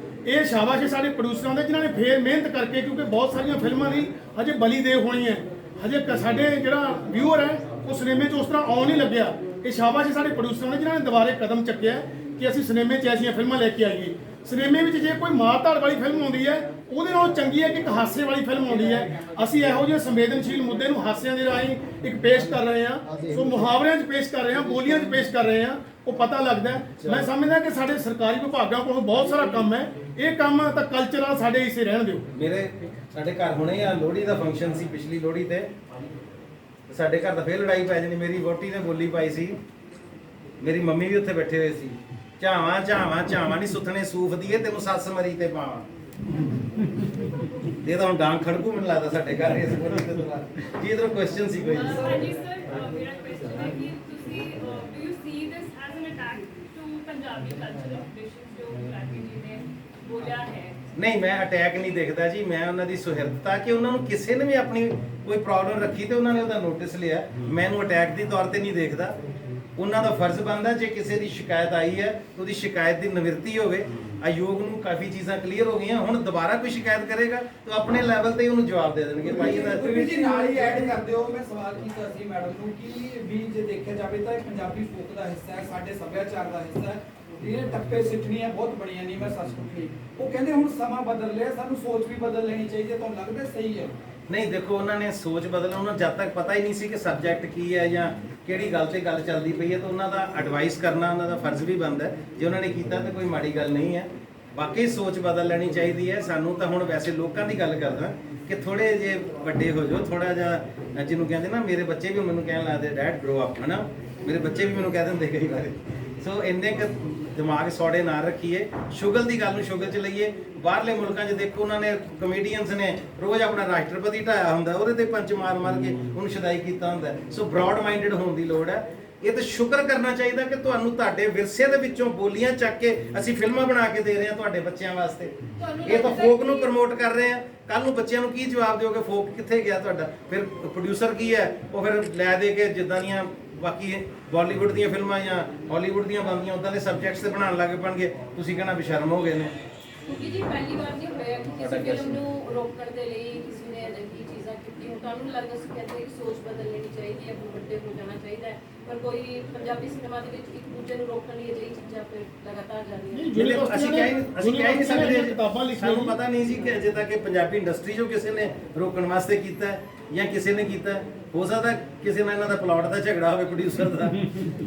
ਇਹ ਸ਼ਾਬਾਸ਼ ਹੈ ਸਾਡੇ ਪ੍ਰੋਡਿਊਸਰਾਂ ਦੇ, ਜਿਨ੍ਹਾਂ ਨੇ ਫੇਰ ਮਿਹਨਤ ਕਰਕੇ, ਕਿਉਂਕਿ ਬਹੁਤ ਸਾਰੀਆਂ ਫਿਲਮਾਂ ਦੀ ਹਜੇ ਬਲੀ ਦੇ ਹੋਣੀ ਹੈ, ਹਜੇ ਸਾਡੇ ਜਿਹੜਾ ਵਿਊਅਰ ਹੈ ਉਹ ਸਿਨੇਮੇ 'ਚ ਉਸ ਤਰ੍ਹਾਂ ਆਉਣ ਨਹੀਂ ਲੱਗਿਆ। ਇਹ ਸ਼ਾਬਾਸ਼ ਹੈ ਸਾਡੇ ਪ੍ਰੋਡਿਊਸਰਾਂ ਨੇ, ਜਿਨ੍ਹਾਂ ਨੇ ਦੁਬਾਰੇ ਕਦਮ ਚੱਕਿਆ ਕਿ ਅਸੀਂ ਸਿਨੇਮੇ 'ਚ ਐਸੀਆਂ ਫਿਲਮਾਂ ਲੈ ਕੇ ਆਈਏ। ਸਿਨੇਮੇ ਵਿੱਚ ਜੇ ਕੋਈ ਮਾਰ-ਧਾੜ ਵਾਲੀ ਫਿਲਮ ਆਉਂਦੀ ਹੈ, ਉਹਦੇ ਨਾਲੋਂ ਚੰਗੀ ਹੈ ਕਿ ਇੱਕ ਹਾਸੇ ਵਾਲੀ ਫਿਲਮ ਆਉਂਦੀ ਹੈ। ਅਸੀਂ ਇਹੋ ਜਿਹੇ ਸੰਵੇਦਨਸ਼ੀਲ ਮੁੱਦੇ ਨੂੰ ਹਾਸਿਆਂ ਦੇ ਰਾਹੀਂ ਇੱਕ ਪੇਸ਼ ਕਰ ਰਹੇ ਹਾਂ, ਸੋ ਮੁਹਾਵਰਿਆਂ 'ਚ ਪੇਸ਼ ਕਰ ਰਹੇ ਹਾਂ, ਬੋਲੀਆਂ 'ਚ ਪੇਸ਼ ਕਰ ਰਹੇ ਹਾਂ, ਉਹ ਪਤਾ ਲੱਗਦਾ ਹੈ। ਮੈਂ ਸਮਝਦਾ ਕਿ ਸਾਡੇ ਸਰਕਾਰੀ ਵਿਭਾਗਾਂ ਕੋਲ ਬਹੁਤ ਸਾਰਾ ਕੰਮ ਹੈ। ਇਹ ਕੰਮ ਤਾਂ ਕਲਚਰਲ ਸਾਡੇ ਹਿੱਸੇ ਰਹਿਣ ਦਿਓ। ਸਾਡੇ ਘਰ ਹੁਣੇ ਆ ਲੋਹੜੀ ਦਾ ਫੰਕਸ਼ਨ ਸੀ, ਪਿਛਲੀ ਲੋਹੜੀ ਤੇ ਸਾਡੇ ਘਰ ਤਾਂ ਫੇਰ ਲੜਾਈ ਪੈ ਜਾਣੀ। ਮੇਰੀ ਵਹੁਟੀ ਨੇ ਬੋਲੀ ਪਾਈ ਸੀ, ਮੇਰੀ ਮੰਮੀ ਵੀ ਉੱਥੇ ਬੈਠੇ ਹੋਏ ਸੀ, ਝਾਵਾਂ ਝਾਵਾਂ ਝਾਵਾਂ ਨਹੀਂ ਸੁੱਥਣੇ ਸੂਫ ਦੀਏ, ਤੈਨੂੰ ਸੱਸ ਮਰੀ ਤੇ ਪਾਵਾਂ। ਇਹ ਤਾਂ ਹੁਣ ਡਾਂਗ ਖੜਕੂ ਮੈਨੂੰ ਲੱਗਦਾ ਸਾਡੇ ਘਰ ਇਸ ਬੋਲੀ ਦੇ ਦੁਆਰਾ। ਜੀ ਇਧਰੋਂ ਕੁਐਸਚਨ ਸੀ ਕੋਈ? ਹਾਂਜੀ ਸਰ, ਮੇਰਾ ਕੁਐਸਚਨ ਹੈ ਕਿ ਤੁਸੀਂ do you see this as an attack to Punjabi cultural traditions ਜੋ ਲਾਡੀ ਜੀ ਨੇ ਬੋਲਿਆ ਹੈ? ਨਹੀਂ, ਮੈਂ ਅਟੈਕ ਨਹੀਂ ਦੇਖਦਾ ਜੀ। ਮੈਂ ਉਹਨਾਂ ਦੀ ਸੁਹਿਰਦਤਾ, ਕਿ ਉਹਨਾਂ ਨੂੰ ਕਿਸੇ ਨੇ ਵੀ ਆਪਣੀ ਕੋਈ ਪ੍ਰੋਬਲਮ ਰੱਖੀ ਤੇ ਉਹਨਾਂ ਨੇ ਉਹਦਾ ਨੋਟਿਸ ਲਿਆ, ਮੈਨੂੰ ਅਟੈਕ ਦੀ ਤੌਰ ਤੇ ਨਹੀਂ ਦੇਖਦਾ। ਉਹਨਾਂ ਦਾ ਫਰਜ਼ ਬਣਦਾ, ਜੇ ਕਿਸੇ ਦੀ ਸ਼ਿਕਾਇਤ ਆਈ ਹੈ ਉਹਦੀ ਸ਼ਿਕਾਇਤ ਦੀ ਨਿਵਰਤੀ ਹੋਵੇ। ਆਯੋਗ ਨੂੰ ਕਾਫੀ ਚੀਜ਼ਾਂ ਕਲੀਅਰ ਹੋ ਗਈਆਂ, ਹੁਣ ਦੁਬਾਰਾ ਕੋਈ ਸ਼ਿਕਾਇਤ ਕਰੇਗਾ ਤਾਂ ਆਪਣੇ ਲੈਵਲ ਤੇ ਉਹਨੂੰ ਜਵਾਬ ਦੇ ਦੇਣਗੇ। ਭਾਈ ਇਹਦਾ ਤੁਸੀਂ ਜੀ ਨਾਲ ਹੀ ਐਡ ਕਰ ਦਿਓ। ਮੈਂ ਸਵਾਲ ਕੀਤਾ ਸੀ ਮੈਡਮ ਨੂੰ ਕਿ ਵੀ ਜੇ ਦੇਖਿਆ ਜਾਵੇ ਤਾਂ ਇਹ ਪੰਜਾਬੀ ਫੋਕ ਦਾ ਹਿੱਸਾ ਹੈ, ਸਾਡੇ ਸੱਭਿਆਚਾਰ ਦਾ ਹਿੱਸਾ ਹੈ। ਇਹ ਟੱਪੇ ਸਿੱਠਣੀਆਂ ਬਹੁਤ ਬੜੀਆਂ ਨਹੀਂ, ਮੈਂ ਸੱਚ ਪੁੱਛੀ। ਉਹ ਕਹਿੰਦੇ ਹੁਣ ਸਮਾਂ ਬਦਲ ਲਿਆ, ਸਾਨੂੰ ਸੋਚ ਵੀ ਬਦਲ ਲੈਣੀ ਚਾਹੀਦੀ ਹੈ। ਤੁਹਾਨੂੰ ਲੱਗਦਾ ਸਹੀ ਹੈ? ਨਹੀਂ, ਦੇਖੋ ਉਹਨਾਂ ਨੇ ਸੋਚ ਬਦਲਣਾ, ਉਹਨਾਂ ਨੂੰ ਜਦ ਤੱਕ ਪਤਾ ਹੀ ਨਹੀਂ ਸੀ ਕਿ ਸਬਜੈਕਟ ਕੀ ਹੈ ਜਾਂ ਕਿਹੜੀ ਗੱਲ ਤੇ ਗੱਲ ਚੱਲਦੀ ਪਈ ਹੈ, ਤਾਂ ਉਹਨਾਂ ਦਾ ਐਡਵਾਈਸ ਕਰਨਾ ਉਹਨਾਂ ਦਾ ਫਰਜ਼ ਵੀ ਬਣਦਾ ਹੈ। ਜੇ ਉਹਨਾਂ ਨੇ ਕੀਤਾ ਤਾਂ ਕੋਈ ਮਾੜੀ ਗੱਲ ਨਹੀਂ ਹੈ। ਬਾਕੀ ਸੋਚ ਬਦਲ ਲੈਣੀ ਚਾਹੀਦੀ ਹੈ ਸਾਨੂੰ ਤਾਂ। ਹੁਣ ਵੈਸੇ ਲੋਕਾਂ ਦੀ ਗੱਲ ਕਰਦਾ ਕਿ ਥੋੜੇ ਜੇ ਵੱਡੇ ਹੋ ਜਾਓ, ਥੋੜਾ ਜਿਹਾ ਜਿਹਨੂੰ ਕਹਿੰਦੇ ਨਾ, ਮੇਰੇ ਬੱਚੇ ਵੀ ਮੈਨੂੰ ਕਹਿਣ ਲੱਗਦੇ ਡੈਡ ਗਰੋ ਅਪ, ਹੈ ਨਾ। ਮੇਰੇ ਬੱਚੇ ਵੀ ਮੈਨੂੰ ਕਹਿ ਦਿੰਦੇ ਕਈ ਵਾਰ। ਸੋ ਇੰਨੇ ਕੁ ਦਿਮਾਗ ਸੌੜੇ ਨਾ ਰੱਖੀਏ, ਸ਼ੁਗਲ ਦੀ ਗੱਲ ਨੂੰ ਸ਼ੁਗਲ 'ਚ ਲਈਏ। ਬਾਹਰਲੇ ਮੁਲਕਾਂ 'ਚ ਦੇਖੋ, ਉਹਨਾਂ ਨੇ ਕਮੇਡੀਅਨਸ ਨੇ ਰੋਜ਼ ਆਪਣਾ ਰਾਸ਼ਟਰਪਤੀ ਢਾਇਆ ਹੁੰਦਾ, ਉਹਦੇ ਤੇ ਪੰਚ ਮਾਰ ਮਾਰ ਕੇ ਉਹਨੂੰ ਸ਼ਦਾਈ ਕੀਤਾ ਹੁੰਦਾ। ਸੋ ਬ੍ਰੌਡ ਮਾਈਂਡਡ ਹੋਣ ਦੀ ਲੋੜ ਹੈ। ਇਹ ਤਾਂ ਸ਼ੁਕਰ ਕਰਨਾ ਚਾਹੀਦਾ ਕਿ ਤੁਹਾਨੂੰ ਤੁਹਾਡੇ ਵਿਰਸੇ ਦੇ ਵਿੱਚੋਂ ਬੋਲੀਆਂ ਚੱਕ ਕੇ ਅਸੀਂ ਫਿਲਮਾਂ ਬਣਾ ਕੇ ਦੇ ਰਹੇ ਹਾਂ ਤੁਹਾਡੇ ਬੱਚਿਆਂ ਵਾਸਤੇ। ਇਹ ਤਾਂ ਫੋਕ ਨੂੰ ਪ੍ਰਮੋਟ ਕਰ ਰਹੇ ਹਾਂ। ਕੱਲ ਨੂੰ ਬੱਚਿਆਂ ਨੂੰ ਕੀ ਜਵਾਬ ਦਿਓਗੇ, ਫੋਕ ਕਿੱਥੇ ਗਿਆ ਤੁਹਾਡਾ? ਫਿਰ ਪ੍ਰੋਡਿਊਸਰ ਕੀ ਹੈ, ਉਹ ਫਿਰ ਲੈ ਦੇ ਕੇ ਜਿੱਦਾਂ ਦੀਆਂ ਬਾਕੀ ਬਾਲੀਵੁੱਡ ਦੀਆਂ ਫਿਲਮਾਂ ਜਾਂ ਹਾਲੀਵੁੱਡ ਦੀਆਂ ਬਣਦੀਆਂ ਉਦਾਂ ਦੇ ਸਬਜੈਕਟਸ ਤੇ ਬਣਾਉਣ ਲੱਗ ਪਣਗੇ। ਤੁਸੀਂ ਕਹਿਣਾ ਬੇਸ਼ਰਮ ਹੋ ਗਏ ਨੇ। ਕਿਉਂਕਿ ਜੀ ਪਹਿਲੀ ਵਾਰ ਨਹੀਂ ਹੋਇਆ ਕਿ ਕਿਸੇ ਫਿਲਮ ਨੂੰ ਰੋਕਣ ਦੇ ਲਈ ਕਿਸੇ ਨੇ ਅਜਿਹੀ ਚੀਜ਼ਾਂ ਕੀਤੀ। ਹੁਣ ਤੁਹਾਨੂੰ ਲੱਗਦਾ ਸੀ ਕਹਿੰਦੇ ਕਿ ਸੋਚ ਬਦਲ ਲੈਣੀ ਚਾਹੀਦੀ ਹੈ, ਵੱਡੇ ਹੋ ਜਾਣਾ ਚਾਹੀਦਾ ਹੈ, ਪਰ ਕੋਈ ਪੰਜਾਬੀ ਸਿਨੇਮਾ ਦੇ ਵਿੱਚ ਇੱਕ ਦੂਜੇ ਨੂੰ ਰੋਕਣ ਲਈ ਅਜਿਹੀ ਚੀਜ਼ਾਂ ਫਿਰ ਲਗਾਤਾਰ ਜਾਰੀ ਹੈ। ਅਸੀਂ ਕਹਿ ਨਹੀਂ ਸਕਦੇ, ਕਿਤਾਬਾਂ ਲਿਖੀਆਂ, ਸਾਨੂੰ ਪਤਾ ਨਹੀਂ ਸੀ ਕਿ ਅਜੇ ਤੱਕ ਇਹ ਪੰਜਾਬੀ ਇੰਡਸਟਰੀ ਜੋ ਕਿਸੇ ਨੇ ਰੋਕਣ ਵਾਸਤੇ ਕੀਤਾ ਹੈ ਜਾਂ ਕਿਸੇ ਨੇ ਕੀਤਾ ਹੈ। ਹੋ ਸਕਦਾ ਕਿਸੇ ਨਾਲ ਇਹਨਾਂ ਦਾ ਪਲਾਟ ਦਾ ਝਗੜਾ ਹੋਵੇ, ਪ੍ਰੋਡਿਊਸਰ ਦਾ,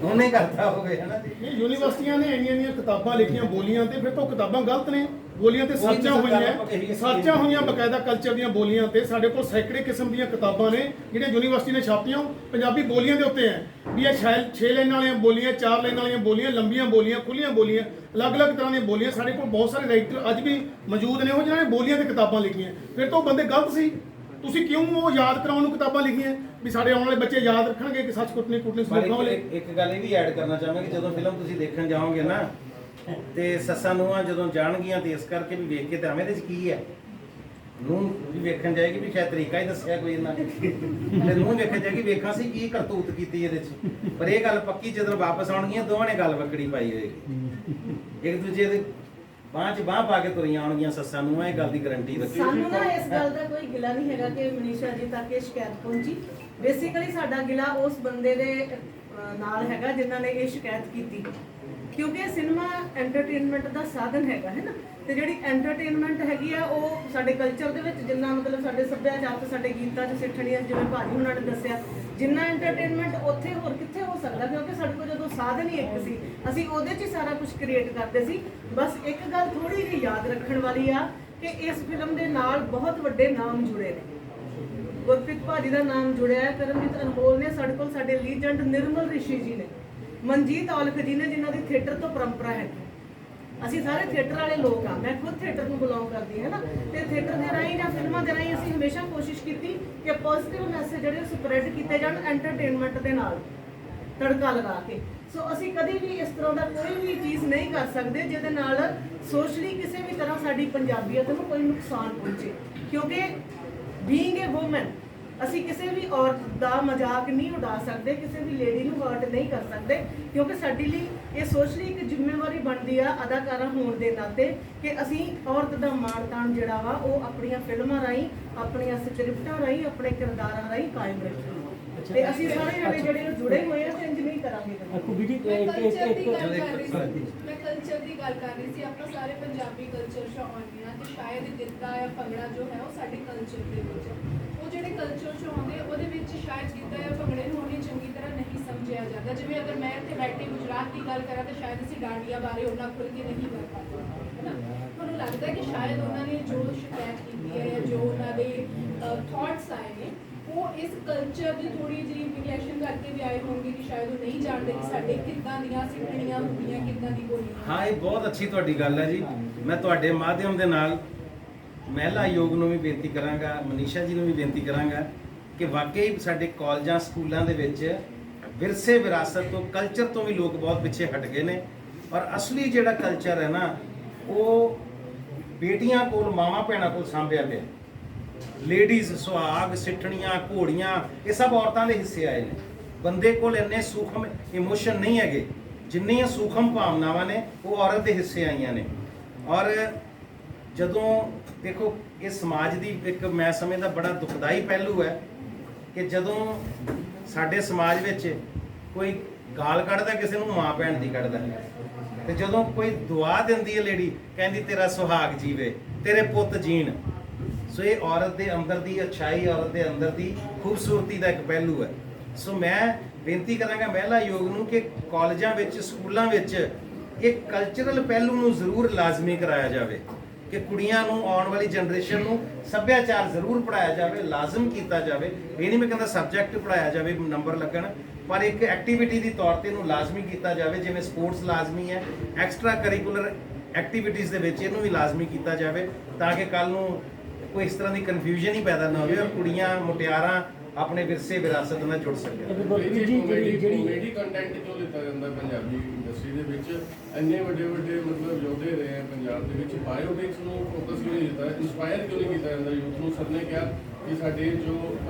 ਉਹਨੇ ਕਰਤਾ ਹੋਵੇ, ਹੈ ਨਾ ਜੀ। ਯੂਨੀਵਰਸਿਟੀਆਂ ਨੇ ਇੰਨੀਆਂ ਕਿਤਾਬਾਂ ਲਿਖੀਆਂ ਬੋਲੀਆਂ ਤੇ, ਫਿਰ ਤਾਂ ਉਹ ਕਿਤਾਬਾਂ ਗਲਤ ਨੇ। ਬੋਲੀਆਂ ਤੇ ਉਹੀ ਸਾਂਝਾਂ ਤਾਂ ਗੱਲ ਹੋਈਆਂ ਆਪਾਂ ਕਹੀ ਹੈ। ਸਾਂਝਾਂ ਹੋਈਆਂ ਬਕਾਇਦਾ ਕਲਚਰ ਦੀਆਂ ਬੋਲੀਆਂ ਤੇ ਸਾਡੇ ਕੋਲ ਸੈਂਕੜੇ ਕਿਸਮ ਦੀਆਂ ਕਿਤਾਬਾਂ ਨੇ ਜਿਹੜੀਆਂ ਯੂਨੀਵਰਸਿਟੀ ਨੇ ਛਾਪੀਆਂ ਉਹ ਪੰਜਾਬੀ ਬੋਲੀਆਂ ਦੇ ਉੱਤੇ ਹੈ ਵੀ ਇਹ 6 ਲਾਈਨ ਵਾਲੀਆਂ ਬੋਲੀਆਂ 4 ਲਾਈਨ ਵਾਲੀਆਂ ਬੋਲੀਆਂ ਲੰਬੀਆਂ ਬੋਲੀਆਂ ਖੁੱਲੀਆਂ ਬੋਲੀਆਂ ਅਲੱਗ-ਅਲੱਗ ਤਰ੍ਹਾਂ ਦੀਆਂ ਬੋਲੀਆਂ ਸਾਡੇ ਕੋਲ ਬਹੁਤ ਸਾਰੇ ਰਾਈਟਰ ਅੱਜ ਵੀ ਮੌਜੂਦ ਨੇ ਉਹ ਜਿਨ੍ਹਾਂ ਨੇ ਬੋਲੀਆਂ ਤੇ ਕਿਤਾਬਾਂ ਲਿਖੀਆਂ ਫਿਰ ਤਾਂ ਉਹ ਬੰਦੇ ਗਲਤ ਸੀ ਤੁਸੀਂ ਕਿਉਂ ਉਹ ਯਾਦ ਕਰਾਉਣ ਨੂੰ ਕਿਤਾਬਾਂ ਲਿਖੀਆਂ ਵੀ ਸਾਡੇ ਆਉਣ ਵਾਲੇ ਬੱਚੇ ਯਾਦ ਰੱਖਣਗੇ ਕਿ ਸੱਚ ਕੁੱਟਣੀ ਪਰ ਸਮੋਕਾਂ ਵਾਲੇ ਇੱਕ ਗੱਲ ਇਹ ਵੀ ਐਡ ਕਰਨਾ ਚਾਹਾਂਗੇ ਕਿ ਜਦੋਂ ਫਿਲਮ ਤੁਸੀਂ ਦੇਖਣ ਜਾਓਗੇ ਨਾ ਤੇ ਸੱਸਾਂ ਨੂੰਹਾਂ ਜਦੋਂ ਜਾਣਗੀਆਂ ਤੇ ਇਸ ਕਰਕੇ ਵੀ ਵੇਖ ਕੇ ਤੇ ਐਵੇਂ ਇਹਦੇ ਚ ਕੀ ਹੈ ਨੂੰ ਵੀ ਵੇਖਣ ਜਾਏਗੀ ਵੀ ਸ਼ਾਇਦ ਤਰੀਕਾ ਹੀ ਦੱਸਿਆ ਕੋਈ ਇਹਨਾਂ ਨੇ ਤੇ ਨੂੰ ਵੇਖਣ ਜਾਏਗੀ ਵੇਖਾਂ ਸੀ ਕੀ ਕਰਤੂਤ ਕੀਤੀ ਇਹਦੇ ਚ ਪਰ ਇਹ ਗੱਲ ਪੱਕੀ ਜਦੋਂ ਵਾਪਸ ਆਉਣਗੀਆਂ ਦੋਵਾਂ ਨੇ ਗੱਲ ਵੱਖਰੀ ਪਾਈ ਹੋਏਗੀ ਇੱਕ ਦੂਜੇ ਦੇ ਬਾਂਹ 'ਚ ਬਾਂਹ ਪਾ ਕੇ ਤੁਰੀਆਂ ਆਉਣਗੀਆਂ ਸੱਸਾਂ ਨੂੰ ਇਹ ਗੱਲ ਦੀ ਗਾਰੰਟੀ ਰੱਖੀ ਸਾਨੂੰ ਨਾ ਇਸ ਗੱਲ ਦਾ ਕੋਈ ਗਿਲਾ ਨਹੀਂ ਹੈਗਾ ਕਿ ਮਨੀਸ਼ਾ ਜੀ ਤੱਕ ਇਹ ਸ਼ਿਕਾਇਤ ਪਹੁੰਚੀ ਬੇਸਿਕਲੀ ਸਾਡਾ ਗਿਲਾ ਉਸ ਬੰਦੇ ਦੇ ਨਾਲ ਹੈਗਾ ਜਿਨ੍ਹਾਂ ਨੇ ਇਹ ਸ਼ਿਕਾਇਤ ਕੀਤੀ ਕਿਉਂਕਿ ਸਿਨੇਮਾ ਐਂਟਰਟੇਨਮੈਂਟ ਦਾ ਸਾਧਨ ਹੈਗਾ ਹੈ ਨਾ ਤੇ ਜਿਹੜੀ ਐਂਟਰਟੇਨਮੈਂਟ ਹੈਗੀ ਆ ਉਹ ਸਾਡੇ ਕਲਚਰ ਦੇ ਵਿੱਚ ਜਿੰਨਾ ਮਤਲਬ ਸਾਡੇ ਸੱਭਿਆਚਾਰ ਤੇ ਸਾਡੇ ਗੀਤਾਂ 'ਚ ਸਿੱਠਣੀਆਂ ਜਿਵੇਂ ਭਾਜੀ ਉਹਨਾਂ ਨੇ ਦੱਸਿਆ ਜਿੰਨਾ ਐਂਟਰਟੇਨਮੈਂਟ ਉੱਥੇ ਹੋਰ ਕਿੱਥੇ ਹੋ ਸਕਦਾ ਕਿਉਂਕਿ ਸਾਡੇ ਕੋਲ ਜਦੋਂ ਸਾਧਨ ਹੀ ਇੱਕ ਸੀ ਅਸੀਂ ਉਹਦੇ 'ਚ ਹੀ ਸਾਰਾ ਕੁਝ ਕ੍ਰੀਏਟ ਕਰਦੇ ਸੀ ਬਸ ਇੱਕ ਗੱਲ ਥੋੜੀ ਜਿਹੀ ਯਾਦ ਰੱਖਣ ਵਾਲੀ ਆ ਕਿ ਇਸ ਫਿਲਮ ਦੇ ਨਾਲ ਬਹੁਤ ਵੱਡੇ ਨਾਮ ਜੁੜੇ ਨੇ ਗੁਰਪ੍ਰੀਤ ਭਾਜੀ ਦਾ ਨਾਮ ਜੁੜਿਆ ਹੈ ਕਰਮਜੀਤ ਅਨਮੋਲ ਨੇ ਸਾਡੇ ਕੋਲ ਸਾਡੇ ਲੀਜੈਂਡ ਨਿਰਮਲ ਰਿਸ਼ੀ ਜੀ ਨੇ ਮਨਜੀਤ ਔਲਖ ਜੀ ਨੇ ਜਿਨ੍ਹਾਂ ਦੀ ਥੀਏਟਰ ਤੋਂ ਪਰੰਪਰਾ ਹੈ ਅਸੀਂ ਸਾਰੇ ਥੀਏਟਰ ਵਾਲੇ ਲੋਕ ਆ ਮੈਂ ਖੁਦ ਥੀਏਟਰ ਨੂੰ ਬਿਲੋਂਗ ਕਰਦੀ ਹਾਂ ਨਾ ਤੇ ਥੀਏਟਰ ਦੇ ਰਾਹੀਂ ਜਾਂ ਫਿਲਮਾਂ ਦੇ ਰਾਹੀਂ ਅਸੀਂ ਹਮੇਸ਼ਾ ਕੋਸ਼ਿਸ਼ ਕੀਤੀ ਕਿ ਪੋਜ਼ਿਟਿਵ ਮੈਸੇਜ ਜਿਹੜੇ ਸਪਰੈਡ ਕੀਤੇ ਜਾਣ ਐਂਟਰਟੇਨਮੈਂਟ ਦੇ ਨਾਲ ਤੜਕਾ ਲਗਾ ਕੇ ਸੋ ਅਸੀਂ ਕਦੀ ਵੀ ਇਸ ਤਰ੍ਹਾਂ ਦਾ ਕੋਈ ਵੀ ਚੀਜ਼ ਨਹੀਂ ਕਰ ਸਕਦੇ ਜਿਹਦੇ ਨਾਲ ਸੋਸ਼ਲੀ ਕਿਸੇ ਵੀ ਤਰ੍ਹਾਂ ਸਾਡੀ ਪੰਜਾਬੀਅਤ ਨੂੰ ਕੋਈ ਨੁਕਸਾਨ ਪਹੁੰਚੇ ਕਿਉਂਕਿ ਬੀਇੰਗ ਏ ਵੂਮਨ ਅਸੀਂ ਕਿਸੇ ਵੀ ਔਰਤ ਦਾ ਮਜ਼ਾਕ ਨਹੀਂ ਉਡਾ ਸਕਦੇ ਕਿਸੇ ਵੀ ਲੇਡੀ ਨੂੰ ਹਰਟ ਨਹੀਂ ਕਰ ਸਕਦੇ ਕਿਉਂਕਿ ਸਾਡੀ ਲਈ ਇਹ ਸੋਸ਼ਲੀ ਇੱਕ ਜ਼ਿੰਮੇਵਾਰੀ ਬਣਦੀ ਆ ਅਦਾਕਾਰਾ ਹੋਣ ਦੇ ਨਾਤੇ ਕਿ ਅਸੀਂ ਔਰਤ ਦਾ ਮਾਣ ਤਾਣ ਜਿਹੜਾ ਵਾ ਉਹ ਆਪਣੀਆਂ ਫਿਲਮਾਂ ਰਾਹੀਂ ਆਪਣੀਆਂ ਸਕ੍ਰਿਪਟਾਂ ਰਾਹੀਂ ਆਪਣੇ ਕਿਰਦਾਰਾਂ ਰਾਹੀਂ ਕਾਇਮ ਰੱਖੀਏ ਤੇ ਅਸੀਂ ਸਾਰੇ ਜਣੇ ਜਿਹੜੇ ਉਹ ਜੁੜੇ ਹੋਏ ਆ ਤੇ ਇੰਜ ਨਹੀਂ ਕਰਾਂਗੇ ਕੁਬੀ ਜੀ ਮੈਂ ਕਲਚਰ ਦੀ ਗੱਲ ਕਰ ਰਹੀ ਸੀ ਮੈਂ ਕਲਚਰ ਦੀ ਗੱਲ ਕਰ ਰਹੀ ਸੀ ਆਪਾਂ ਸਾਰੇ ਪੰਜਾਬੀ ਕਲਚਰ ਸ਼ੋ ਆਉਂਦੇ ਆ ਤੇ ਸ਼ਾਇਦ ਗਿੱਧਾ ਜਾਂ ਭੰਗੜਾ ਜੋ ਹੈ ਉਹ ਸਾਡੇ ਕਲਚਰ ਦੇ ਵਿੱਚ ਉਹ ਜਿਹੜੇ ਕਲਚਰ ਸ਼ੋ ਆਉਂਦੇ ਉਹਦੇ ਵਿੱਚ ਸ਼ਾਇਦ ਗਿੱਧਾ ਜਾਂ ਭੰਗੜੇ ਨੂੰ ਉਹਨੇ ਚੰਗੀ ਤਰ੍ਹਾਂ ਨਹੀਂ ਸਮਝਿਆ ਜਾਂਦਾ ਜਿਵੇਂ ਅਗਰ ਮੈਂ ਇੱਥੇ ਬੈਠੀ ਗੁਜਰਾਤ ਦੀ ਗੱਲ ਕਰਾਂ ਤਾਂ ਸ਼ਾਇਦ ਅਸੀਂ ਡਾਂਡੀਆਂ ਬਾਰੇ ਉਹਨਾਂ ਖੁੱਲ੍ਹ ਕੇ ਨਹੀਂ ਗੱਲ ਕਰਦੇ ਹੈ ਨਾ ਤੁਹਾਨੂੰ ਲੱਗਦਾ ਕਿ ਸ਼ਾਇਦ ਉਹਨਾਂ ਨੇ ਜੋ ਸ਼ਿਕਾਇਤ ਕੀਤੀ ਹੈ ਜਾਂ ਜੋ ਉਹਨਾਂ ਦੇ ਥਾਟਸ ਆਏ ਨੇ ਉਹ ਇਸ ਕਲਚਰ ਦੀ ਥੋੜੀ ਜਿਹੀ ਇੰਪਲੀਕੇਸ਼ਨ ਕਰਕੇ ਵੀ ਆਏ ਹੋਣਗੇ ਕਿ ਸ਼ਾਇਦ ਉਹ ਨਹੀਂ ਜਾਣਦੇ ਕਿ ਸਾਡੇ ਕਿੱਦਾਂ ਦੀਆਂ ਸਿੱਖਣੀਆਂ ਹੁੰਦੀਆਂ ਕਿੱਦਾਂ ਦੀ ਬੋਲੀਆਂ ਹਾਂ ਇਹ ਬਹੁਤ ਅੱਛੀ ਤੁਹਾਡੀ ਗੱਲ ਹੈ ਜੀ ਮੈਂ ਤੁਹਾਡੇ ਮਾਧਿਅਮ ਦੇ ਨਾਲ ਮਹਿਲਾ ਆਯੋਗ ਨੂੰ ਵੀ ਬੇਨਤੀ ਕਰਾਂਗਾ ਮਨੀਸ਼ਾ ਜੀ ਨੂੰ ਵੀ ਬੇਨਤੀ ਕਰਾਂਗਾ ਕਿ ਵਾਕਈ ਸਾਡੇ ਕਾਲਜਾਂ ਸਕੂਲਾਂ ਦੇ ਵਿੱਚ ਵਿਰਸੇ ਵਿਰਾਸਤ ਤੋਂ ਕਲਚਰ ਤੋਂ ਵੀ ਲੋਕ ਬਹੁਤ ਪਿੱਛੇ ਹਟ ਗਏ ਨੇ ਔਰ ਅਸਲੀ ਜਿਹੜਾ ਕਲਚਰ ਹੈ ਨਾ ਉਹ ਬੇਟੀਆਂ ਕੋਲ ਮਾਵਾਂ ਭੈਣਾਂ ਕੋਲ ਸਾਂਭਿਆ ਪਿਆ ਲੇਡੀਜ਼ ਸੁਹਾਗ ਸਿੱਠਣੀਆਂ ਘੋੜੀਆਂ ਇਹ ਸਭ ਔਰਤਾਂ ਦੇ ਹਿੱਸੇ ਆਏ ਨੇ ਬੰਦੇ ਕੋਲ ਇੰਨੇ ਸੂਖਮ ਇਮੋਸ਼ਨ ਨਹੀਂ ਹੈਗੇ ਜਿੰਨੀਆਂ ਸੂਖਮ ਭਾਵਨਾਵਾਂ ਨੇ ਉਹ ਔਰਤ ਦੇ ਹਿੱਸੇ ਆਈਆਂ ਨੇ ਔਰ ਜਦੋਂ ਦੇਖੋ ਇਹ ਸਮਾਜ ਦੀ ਇੱਕ ਮੈਂ ਸਮਝਦਾ ਬੜਾ ਦੁਖਦਾਈ ਪਹਿਲੂ ਹੈ ਕਿ ਜਦੋਂ ਸਾਡੇ ਸਮਾਜ ਵਿੱਚ ਕੋਈ ਗਾਲ ਕੱਢਦਾ ਕਿਸੇ ਨੂੰ ਮਾਂ ਭੈਣ ਦੀ ਕੱਢਦਾ ਤੇ ਜਦੋਂ ਕੋਈ ਦੁਆ ਦਿੰਦੀ ਹੈ ਲੇਡੀ ਕਹਿੰਦੀ ਤੇਰਾ ਸੁਹਾਗ ਜੀਵੇ ਤੇਰੇ ਪੁੱਤ ਜੀਣ ਸੋ ਇਹ ਔਰਤ ਦੇ ਅੰਦਰ ਦੀ ਅੱਛਾਈ ਔਰਤ ਦੇ ਅੰਦਰ ਦੀ ਖੂਬਸੂਰਤੀ ਦਾ ਇੱਕ ਪਹਿਲੂ ਹੈ ਸੋ ਮੈਂ ਬੇਨਤੀ ਕਰਾਂਗਾ ਮਹਿਲਾ ਆਯੋਗ ਨੂੰ ਕਿ ਕਾਲਜਾਂ ਵਿੱਚ ਸਕੂਲਾਂ ਵਿੱਚ ਇਹ ਕਲਚਰਲ ਪਹਿਲੂ ਨੂੰ ਜ਼ਰੂਰ ਲਾਜ਼ਮੀ ਕਰਾਇਆ ਜਾਵੇ ਕਿ ਕੁੜੀਆਂ ਨੂੰ ਆਉਣ ਵਾਲੀ ਜਨਰੇਸ਼ਨ ਨੂੰ ਸੱਭਿਆਚਾਰ ਜ਼ਰੂਰ ਪੜਾਇਆ ਜਾਵੇ ਲਾਜ਼ਮ ਕੀਤਾ ਜਾਵੇ ਇਹ ਨਹੀਂ ਮੈਂ ਕਹਿੰਦਾ ਸਬਜੈਕਟ ਪੜਾਇਆ ਜਾਵੇ ਨੰਬਰ ਲੱਗਣ ਪਰ ਇੱਕ ਐਕਟੀਵਿਟੀ ਦੀ ਤੌਰ ਤੇ ਇਹਨੂੰ ਲਾਜ਼ਮੀ ਕੀਤਾ ਜਾਵੇ ਜਿਵੇਂ ਸਪੋਰਟਸ ਲਾਜ਼ਮੀ ਹੈ ਐਕਸਟਰਾ ਕਰਿਕੂਲਰ ਐਕਟੀਵਿਟੀਜ਼ ਦੇ ਵਿੱਚ ਇਹਨੂੰ ਵੀ ਲਾਜ਼ਮੀ ਕੀਤਾ ਜਾਵੇ ਤਾਂ ਕਿ ਕੱਲ ਨੂੰ ਕੋਈ ਇਸ ਤਰ੍ਹਾਂ ਦੀ ਕਨਫਿਊਜ਼ਨ ਹੀ ਪੈਦਾ ਨਾ ਹੋਵੇ ਔਰ ਕੁੜੀਆਂ ਮੁਟਿਆਰਾਂ ਆਪਣੇ ਵਿਰਸੇ ਵਿਰਾਸਤ ਨਾਲ ਜੁੜ ਸਕਣ ਕਾਮੇਡੀ ਕੰਟੈਂਟ ਕਿਉਂ ਲਿੱਤਾ ਜਾਂਦਾ ਪੰਜਾਬੀ ਇੰਡਸਟਰੀ ਦੇ ਵਿੱਚ ਇੰਨੇ ਵੱਡੇ ਮਤਲਬ ਯੋਧੇ ਰਹੇ ਆ ਪੰਜਾਬ ਦੇ ਵਿੱਚ ਬਾਇਓਪਿਕਸ ਨੂੰ ਫੋਕਸ ਕਿਉਂ ਨਹੀਂ ਦਿੱਤਾ ਇੰਸਪਾਇਰ ਕਿਉਂ ਨਹੀਂ ਕੀਤਾ ਜਾਂਦਾ ਯੂਥ ਨੂੰ ਸਰ ਨੇ ਕਿਹਾ ਕਿ ਸਾਡੇ ਜੋ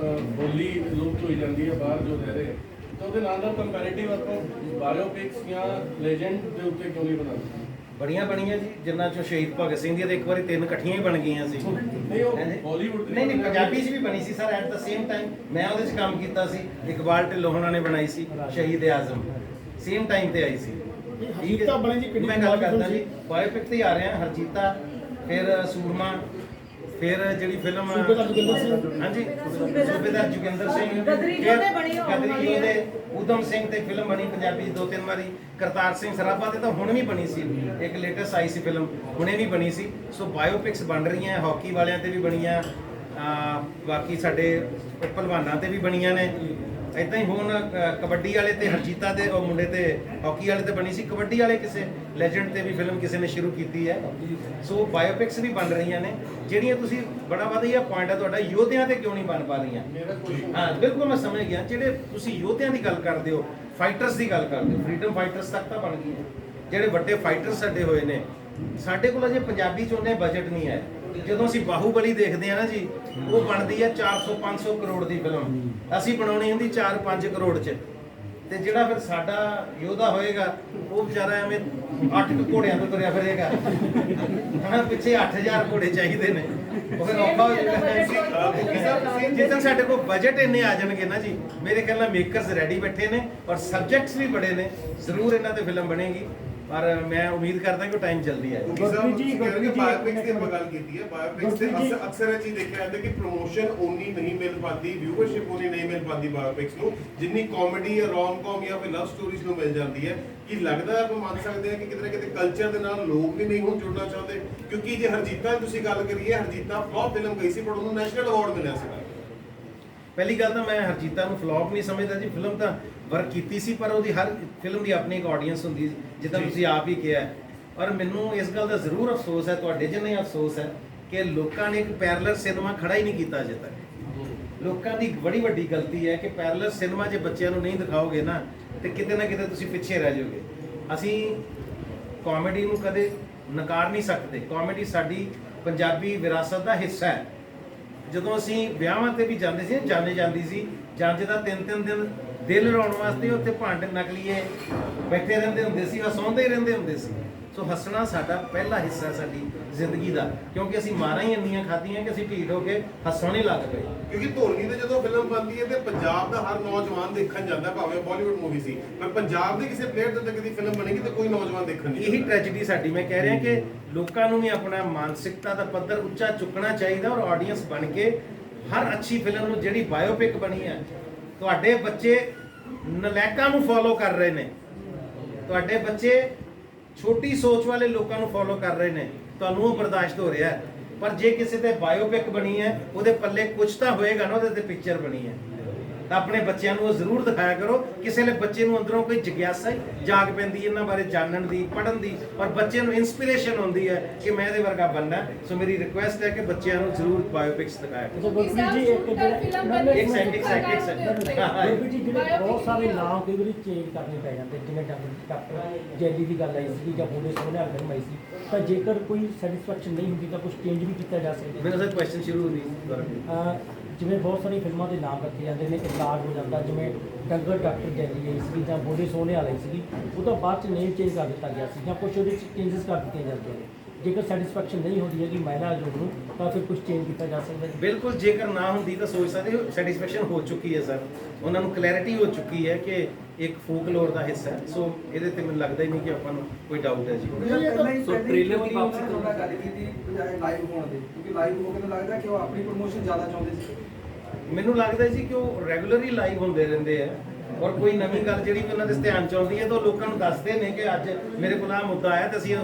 ਬੋਲੀ ਲੁਪਤ ਹੋਈ ਜਾਂਦੀ ਹੈ ਬਾਹਰ ਜੋ ਰਹਿ ਰਹੇ ਤਾਂ ਉਹਦੇ ਨਾਲ ਕੰਪੈਰੀਟਿਵ ਆਪਾਂ ਬਾਇਓਪਿਕਸ ਜਾਂ ਲੈਜੈਂਡ ਦੇ ਉੱਤੇ ਕਿਉਂ ਨਹੀਂ ਬਣਾਉਂਦੇ ਬੜੀਆਂ ਬਣੀਆਂ ਜੀ ਜਿੰਨਾਂ ਚੋਂ ਸ਼ਹੀਦ ਭਗਤ ਸਿੰਘ ਦੀਆਂ ਤੇ ਇੱਕ ਵਾਰੀ 3 ਇਕੱਠੀਆਂ ਹੀ ਬਣ ਗਈਆਂ ਸੀ ਨਹੀਂ ਉਹ ਬਾਲੀਵੁੱਡ ਨਹੀਂ ਪੰਜਾਬੀ 'ਚ ਵੀ ਬਣੀ ਸੀ sir at the same time ਮੈਂ ਉਹਦੇ 'ਚ ਕੰਮ ਕੀਤਾ ਸੀ ਇਕਬਾਲ ਢਿੱਲੋਂ ਹੋਣਾ ਨੇ ਬਣਾਈ ਸੀ ਸ਼ਹੀਦ ਆਜ਼ਮ ਸੇਮ ਟਾਈਮ ਤੇ ਆਈ ਸੀ ਹਰਜੀਤਾ ਬਣੀ ਜੀ ਕਿੰਨੀ ਮੈਂ ਗੱਲ ਕਰਦਾ ਜੀ ਬਾਇਓਪਿਕ ਤੇ ਆ ਰਿਹਾ ਹਰਜੀਤਾ ਫਿਰ ਸੂਰਮਾ ਫਿਰ ਜਿਹੜੀ ਫਿਲਮ ਸੂਬੇਦਾਰ ਜੋਗਿੰਦਰ ਸਿੰਘ। ਹਾਂਜੀ ਸੂਬੇਦਾਰ ਜੋਗਿੰਦਰ ਸਿੰਘ, ਗਦਰੀ ਫਿਰ ਯੋਧੇ ਬਣੀ ਹੋਣ ਗਦਰੀ ਵਾਲੀ ਹੈ। ਯੋਧੇ ਊਧਮ ਸਿੰਘ ਤੇ ਫਿਲਮ ਬਣੀ ਪੰਜਾਬੀ 'ਚ 2-3 ਵਾਰੀ। ਕਰਤਾਰ ਸਿੰਘ ਸਰਾਭਾ ਤੇ ਤਾਂ ਹੁਣ ਵੀ ਬਣੀ ਸੀ, ਇੱਕ ਲੇਟੈਸਟ ਆਈ ਸੀ ਫਿਲਮ, ਹੁਣੇ ਵੀ ਬਣੀ ਸੀ। ਸੋ ਬਾਇਓਪਿਕਸ ਬਣ ਰਹੀਆਂ, ਹਾਕੀ ਵਾਲਿਆਂ ਤੇ ਵੀ ਬਣੀਆਂ, ਬਾਕੀ ਸਾਡੇ ਭਲਵਾਨਾਂ ਤੇ ਵੀ ਬਣੀਆਂ ਨੇ। ਇਦਾਂ ਹੀ ਹੁਣ ਕਬੱਡੀ ਵਾਲੇ ਤੇ ਹਰਜੀਤਾ ਦੇ ਉਹ ਮੁੰਡੇ ਤੇ ਹਾਕੀ ਵਾਲੇ ਤੇ ਬਣੀ ਸੀ। ਕਬੱਡੀ ਵਾਲੇ ਕਿਸੇ ਲੈਜੈਂਡ ਤੇ ਵੀ ਫਿਲਮ ਕਿਸੇ ਨੇ ਸ਼ੁਰੂ ਕੀਤੀ ਹੈ। ਸੋ ਬਾਇਓਪਿਕਸ ਵੀ ਬਣ ਰਹੀਆਂ ਨੇ, ਜਿਹੜੀਆਂ ਤੁਸੀਂ ਬੜਾ ਵਧੀਆ ਪੁਆਇੰਟ ਹੈ ਤੁਹਾਡਾ, ਯੋਧਿਆਂ ਤੇ ਕਿਉਂ ਨਹੀਂ ਬਣ ਪਾ ਰਹੀਆਂ। ਮੇਰਾ ਕੁਐਸਚਨ ਹਾਂ ਬਿਲਕੁਲ ਮੈਂ ਸਮਝ ਗਿਆ। ਜਿਹੜੇ ਤੁਸੀਂ ਯੋਧਿਆਂ ਦੀ ਗੱਲ ਕਰਦੇ ਹੋ, ਫਾਈਟਰਸ ਦੀ ਗੱਲ ਕਰਦੇ ਹੋ, ਫਰੀडम ਫਾਈਟਰਸ ਤੱਕ ਤਾਂ ਬਣ ਗਈ ਹੈ। ਜਿਹੜੇ ਵੱਡੇ ਫਾਈਟਰ ਸਾਡੇ ਹੋਏ ਨੇ, ਸਾਡੇ ਕੋਲ ਅਜੇ ਪੰਜਾਬੀ ਚ ਉਹਨੇ ਬਜਟ ਨਹੀਂ ਹੈ। ਜਦੋਂ ਅਸੀਂ ਬਾਹੂਬਲੀ ਦੇਖਦੇ ਆ ਨਾ ਜੀ, ਉਹ ਬਣਦੀ ਹੈ 400-500 ਕਰੋੜ ਦੀ ਫਿਲਮ, ਅਸੀਂ ਬਣਾਉਣੀ ਹੁੰਦੀ 4-5 ਕਰੋੜ ਚ। ਤੇ ਜਿਹੜਾ ਫਿਰ ਸਾਡਾ ਯੋਧਾ ਹੋਏਗਾ, ਉਹ ਵਿਚਾਰਾ ਐਵੇਂ 8 ਘੋੜਿਆਂ ਤੋਂ ਤੁਰਿਆ ਫਿਰੇਗਾ, ਹਨਾ, ਪਿੱਛੇ 8000 ਘੋੜੇ ਚਾਹੀਦੇ ਨੇ। ਉਹ ਫਿਰ ਔਖਾ ਹੋ ਜਾਏਗਾ। ਜਿੱਦਾਂ ਸਾਡੇ ਕੋਲ ਬਜਟ ਇੰਨੇ ਆ ਜਾਣਗੇ ਨਾ ਜੀ, ਮੇਰੇ ਖਿਆਲ ਨਾਲ ਮੇਕਰਸ ਰੈਡੀ ਬੈਠੇ ਨੇ ਔਰ ਸਬਜੈਕਟਸ ਵੀ ਬੜੇ ਨੇ, ਜ਼ਰੂਰ ਇਹਨਾਂ ਤੇ ਫਿਲਮ ਬਣੇਗੀ। ਪਰ ਮੈਂ ਉਮੀਦ ਕਰਦਾ ਕਿ ਉਹ ਟਾਈਮ ਜਲਦੀ ਆਏ। ਬਾਇਓਪਿਕਸ ਦੀ ਆਪਾਂ ਗੱਲ ਕੀਤੀ ਹੈ, ਬਾਇਓਪਿਕਸ ਤੇ ਅਕਸਰ ਇਹ ਚੀਜ਼ ਦੇਖਿਆ ਜਾਂਦਾ ਕਿ ਪ੍ਰੋਮੋਸ਼ਨ ਓਨੀ ਨਹੀਂ ਮਿਲ ਪਾਉਂਦੀ, ਵਿਊਅਰਸ਼ਿਪ ਓਨੀ ਨਹੀਂ ਮਿਲ ਪਾਉਂਦੀ ਬਾਇਓਪਿਕਸ ਨੂੰ, ਜਿੰਨੀ ਕਾਮੇਡੀ ਜਾਂ ਰੋਮ-ਕੌਮ ਜਾਂ ਫਿਰ ਲਵ ਸਟੋਰੀਜ਼ ਨੂੰ ਮਿਲ ਜਾਂਦੀ ਹੈ। ਕੀ ਲੱਗਦਾ ਆਪਾਂ ਮੰਨ ਸਕਦੇ ਹਾਂ ਕਿ ਕਿਤੇ ਨਾ ਕਿਤੇ ਕਲਚਰ ਦੇ ਨਾਲ ਲੋਕ ਵੀ ਨਹੀਂ ਹੁਣ ਜੁੜਨਾ ਚਾਹੁੰਦੇ? ਕਿਉਂਕਿ ਜੇ ਹਰਜੀਤਾ ਦੀ ਤੁਸੀਂ ਗੱਲ ਕਰੀਏ, ਹਰਜੀਤਾ ਫਲॉप ਫਿਲਮ ਗਈ ਸੀ ਪਰ ਉਹਨੂੰ ਨੈਸ਼ਨਲ ਅਵਾਰਡ ਮਿਲਿਆ ਸੀ। ਪਹਿਲੀ ਗੱਲ ਤਾਂ ਮੈਂ ਹਰਜੀਤਾ ਨੂੰ ਫਲॉप ਨਹੀਂ ਸਮਝਦਾ ਜੀ, ਫਿਲਮ ਤਾਂ ਵਰਕ ਕੀਤੀ ਸੀ, ਪਰ ਉਹਦੀ ਹਰ ਫਿਲਮ ਦੀ ਆਪਣੀ ਇੱਕ ਆਡੀਅנס ਹੁੰਦੀ, ਜਿੱਦਾਂ ਤੁਸੀਂ ਆਪ ਹੀ ਕਿਹਾ। ਔਰ ਮੈਨੂੰ ਇਸ ਗੱਲ ਦਾ ਜ਼ਰੂਰ ਅਫਸੋਸ ਹੈ, ਤੁਹਾਡੇ ਜਿੰਨੇ ਅਫਸੋਸ ਹੈ, ਕਿ ਲੋਕਾਂ ਨੇ ਇੱਕ ਪੈਰਲਲ ਸਿਨੇਮਾ ਖੜਾ ਹੀ ਨਹੀਂ ਕੀਤਾ ਅਜੇ ਤੱਕ। ਲੋਕਾਂ ਦੀ ਬੜੀ ਵੱਡੀ ਗਲਤੀ ਹੈ ਕਿ ਪੈਰਲਲ ਸਿਨੇਮਾ ਜੇ ਬੱਚਿਆਂ ਨੂੰ ਨਹੀਂ ਦਿਖਾਓਗੇ ਨਾ, ਤੇ ਕਿਤੇ ਨਾ ਕਿਤੇ ਤੁਸੀਂ ਪਿੱਛੇ ਰਹਿ ਜਾਓਗੇ। ਅਸੀਂ ਕਾਮੇਡੀ ਨੂੰ ਕਦੇ ਨਕਾਰ ਨਹੀਂ ਸਕਦੇ, ਕਾਮੇਡੀ ਸਾਡੀ ਪੰਜਾਬੀ ਵਿਰਾਸਤ ਦਾ ਹਿੱਸਾ ਹੈ। ਜਦੋਂ ਅਸੀਂ ਵਿਆਹਾਂ ਤੇ ਵੀ ਜਾਂਦੇ ਸੀ, ਜਾਣੇ ਜਾਂਦੀ ਸੀ, ਜੰਜ ਦਾ 3-3 ਦਿਨ ਦਿਲ ਲਾਉਣ ਵਾਸਤੇ ਉੱਥੇ ਭੰਡ ਨਕਲੀਏ ਬੈਠੇ ਰਹਿੰਦੇ ਹੁੰਦੇ ਸੀ, ਹਸਾਉਂਦੇ ਹੀ ਰਹਿੰਦੇ ਹੁੰਦੇ ਸੀ। ਸੋ ਹੱਸਣਾ ਸਾਡਾ ਪਹਿਲਾ ਹਿੱਸਾ ਸਾਡੀ ਜ਼ਿੰਦਗੀ ਦਾ, ਕਿਉਂਕਿ ਅਸੀਂ ਮਾਰਾਂ ਹੀ ਇੰਨੀਆਂ ਖਾਧੀਆਂ ਕਿ ਅਸੀਂ ਢੀਠ ਹੋ ਕੇ ਹੱਸਣ ਹੀ ਲੱਗ ਪਏ। ਕਿਉਂਕਿ ਧੋਨੀ ਤੇ ਜਦੋਂ ਫਿਲਮ ਬਣਦੀ ਹੈ ਤੇ ਪੰਜਾਬ ਦਾ ਹਰ ਨੌਜਵਾਨ ਦੇਖਣ ਜਾਂਦਾ, ਭਾਵੇਂ ਬਾਲੀਵੁੱਡ ਮੂਵੀ ਸੀ, ਪਰ ਪੰਜਾਬ ਦੇ ਕਿਸੇ ਪਲੇਅਰ ਦੇ ਉੱਤੇ ਕਦੀ ਫਿਲਮ ਬਣੇਗੀ ਤੇ ਕੋਈ ਨੌਜਵਾਨ ਦੇਖਣ ਨਹੀਂ। ਇਹੀ ਟ੍ਰੈਜੇਡੀ ਸਾਡੀ, ਮੈਂ ਕਹਿ ਰਿਹਾ ਕਿ ਲੋਕਾਂ ਨੂੰ ਵੀ ਆਪਣਾ ਮਾਨਸਿਕਤਾ ਦਾ ਪੱਧਰ ਉੱਚਾ ਚੁੱਕਣਾ ਚਾਹੀਦਾ ਔਰ ਆਡੀਅנס ਬਣ ਕੇ ਹਰ ਅੱਛੀ ਫਿਲਮ ਨੂੰ, ਜਿਹੜੀ ਬਾਇਓਪਿਕ ਬਣੀ ਹੈ, ਤੁਹਾਡੇ ਬੱਚੇ ਨਲਾਇਕਾਂ ਨੂੰ ਫੋਲੋ ਕਰ ਰਹੇ ਨੇ, ਤੁਹਾਡੇ ਬੱਚੇ ਛੋਟੀ ਸੋਚ ਵਾਲੇ ਲੋਕਾਂ ਨੂੰ ਫੋਲੋ ਕਰ ਰਹੇ ਨੇ, ਤੁਹਾਨੂੰ ਉਹ ਬਰਦਾਸ਼ਤ ਹੋ ਰਿਹਾ। ਪਰ ਜੇ ਕਿਸੇ ਤੇ ਬਾਇਓਪਿਕ ਬਣੀ ਹੈ, ਉਹਦੇ ਪੱਲੇ ਕੁਝ ਤਾਂ ਹੋਏਗਾ ਨਾ, ਉਹਦੇ ਤੇ ਪਿਕਚਰ ਬਣੀ ਹੈ, ਤਾਂ ਆਪਣੇ ਬੱਚਿਆਂ ਨੂੰ ਉਹ ਜ਼ਰੂਰ ਦਿਖਾਇਆ ਕਰੋ। ਕਿਸੇ ਵੇਲੇ ਬੱਚੇ ਨੂੰ ਅੰਦਰੋਂ ਕੋਈ ਜਿਗਿਆਸਾ ਜਾਗ ਪੈਂਦੀ ਇਹਨਾਂ ਬਾਰੇ ਜਾਣਨ ਦੀ, ਪੜ੍ਹਨ ਦੀ, ਔਰ ਬੱਚੇ ਨੂੰ ਇਨਸਪੀਰੇਸ਼ਨ ਹੁੰਦੀ ਹੈ ਕਿ ਮੈਂ ਇਹਦੇ ਵਰਗਾ ਬਣਨਾ। ਸੋ ਮੇਰੀ ਰਿਕੁਐਸਟ ਹੈ ਕਿ ਬੱਚਿਆਂ ਨੂੰ ਜ਼ਰੂਰ ਬਾਇਓਪਿਕਸ ਦਿਖਾਇਆ ਕਰੋ। ਗੁਰਪ੍ਰੀਤ ਜੀ ਇੱਕ ਇੱਕ ਸੈਕਿੰਡ ਗੁਰਪ੍ਰੀਤ ਜੀ, ਜਿਹੜੇ ਬਹੁਤ ਸਾਰੇ ਨਾਮ ਕਈ ਵਾਰੀ ਚੇਂਜ ਕਰਨੇ ਪੈ ਜਾਂਦੇ, ਜਿਵੇਂ ਡਾਕਟਰ ਜੈਲੀ ਦੀ ਗੱਲ ਆਈ ਸੀ ਜਾਂ ਬੋਲੇ ਸੋਹਣੇ ਵਾਲੀ ਫਿਲਮ ਆਈ ਸੀ, ਤਾਂ ਜੇਕਰ ਕੋਈ ਸੈਟੀਸਫੈਕਸ਼ਨ ਨਹੀਂ ਹੁੰਦੀ ਤਾਂ ਕੁਝ ਚੇਂਜ ਵੀ ਕੀਤਾ ਜਾ ਸਕਦਾ। ਮੇਰਾ ਸਰ ਕੁਐਸਚਨ ਸ਼ੁਰੂ ਹੋਈ। ਜਿਵੇਂ ਬਹੁਤ ਸਾਰੀਆਂ ਫਿਲਮਾਂ ਦੇ ਨਾਮ ਰੱਖੇ ਜਾਂਦੇ ਨੇ, ਇਲਾਜ ਹੋ ਜਾਂਦਾ, ਜਿਵੇਂ ਡੰਗਰ ਡਾਕਟਰ ਜੈਲੀ ਆਈ ਸੀ ਜਾਂ ਬੋਲੇ ਸੋਹਣੇ ਵਾਲੀ ਸੀਗੀ, ਉਹ ਤਾਂ ਬਾਅਦ ਚ ਨੇਮ ਚੇਂਜ ਕਰ ਦਿੱਤਾ ਗਿਆ ਸੀ ਜਾਂ ਕੁਝ ਉਹਦੇ ਚ ਚੇਂਜਸ ਕਰ ਦਿੱਤੀਆਂ ਜਾਂਦੀਆਂ ਨੇ। ਜੇਕਰ ਸੈਟੀਸਫੈਕਸ਼ਨ ਨਹੀਂ ਹੁੰਦੀ ਹੈ ਕਿ ਮਹਿਲਾ ਆਯੋਗ ਨੂੰ, ਤਾਂ ਫਿਰ ਕੁਝ ਚੇਂਜ ਕੀਤਾ ਜਾ ਸਕਦਾ ਹੈ। ਬਿਲਕੁਲ, ਜੇਕਰ ਨਾ ਹੁੰਦੀ ਤਾਂ ਸੋਚ ਸਕਦੇ ਹੋ, ਸੈਟੀਸਫੈਕਸ਼ਨ ਹੋ ਚੁੱਕੀ ਹੈ ਸਰ, ਉਹਨਾਂ ਨੂੰ ਕਲੈਰਿਟੀ ਹੋ ਚੁੱਕੀ ਹੈ ਕਿ ਇੱਕ ਫੋਕਲੋਰ ਦਾ ਹਿੱਸਾ ਹੈ। ਸੋ ਇਹਦੇ ਤੇ ਮੈਨੂੰ ਲੱਗਦਾ ਹੀ ਨਹੀਂ ਕਿ ਆਪਾਂ ਨੂੰ ਕੋਈ ਡਾਊਟ ਹੈ ਜੀ। ਸੋ ਟ੍ਰੇਲਰ ਦੀ ਵਾਪਸੀ ਤੋਂ ਮੈਂ ਗੱਲ ਕੀਤੀ ਬਜਾਏ ਲਾਈਵ ਹੋਣ ਦੇ, ਕਿਉਂਕਿ ਲਾਈਵ ਹੋ ਕੇ ਤਾਂ ਲੱਗਦਾ ਕਿ ਉਹ ਆਪਣੀ ਪ੍ਰੋਮੋਸ਼ਨ ਜ਼ਿਆਦਾ ਚਾਹੁੰਦੇ ਸੀ। ਮੈਨੂੰ ਲੱਗਦਾ ਜੀ ਕਿ ਉਹ ਰੈਗੂਲਰਲੀ ਲਾਈਵ ਹੁੰਦੇ ਰਹਿੰਦੇ ਆ, ਔਰ ਕੋਈ ਨਵੀਂ ਗੱਲ ਜਿਹੜੀ ਵੀ ਉਹਨਾਂ ਦੇ ਧਿਆਨ ਚ ਆਉਂਦੀ ਹੈ ਤਾਂ ਉਹ ਲੋਕਾਂ ਨੂੰ ਦੱਸਦੇ ਨੇ ਕਿ ਅੱਜ ਮੇਰੇ ਕੋਲ ਆਹ ਮੁੱਦਾ ਆਇਆ ਤੇ ਅਸੀਂ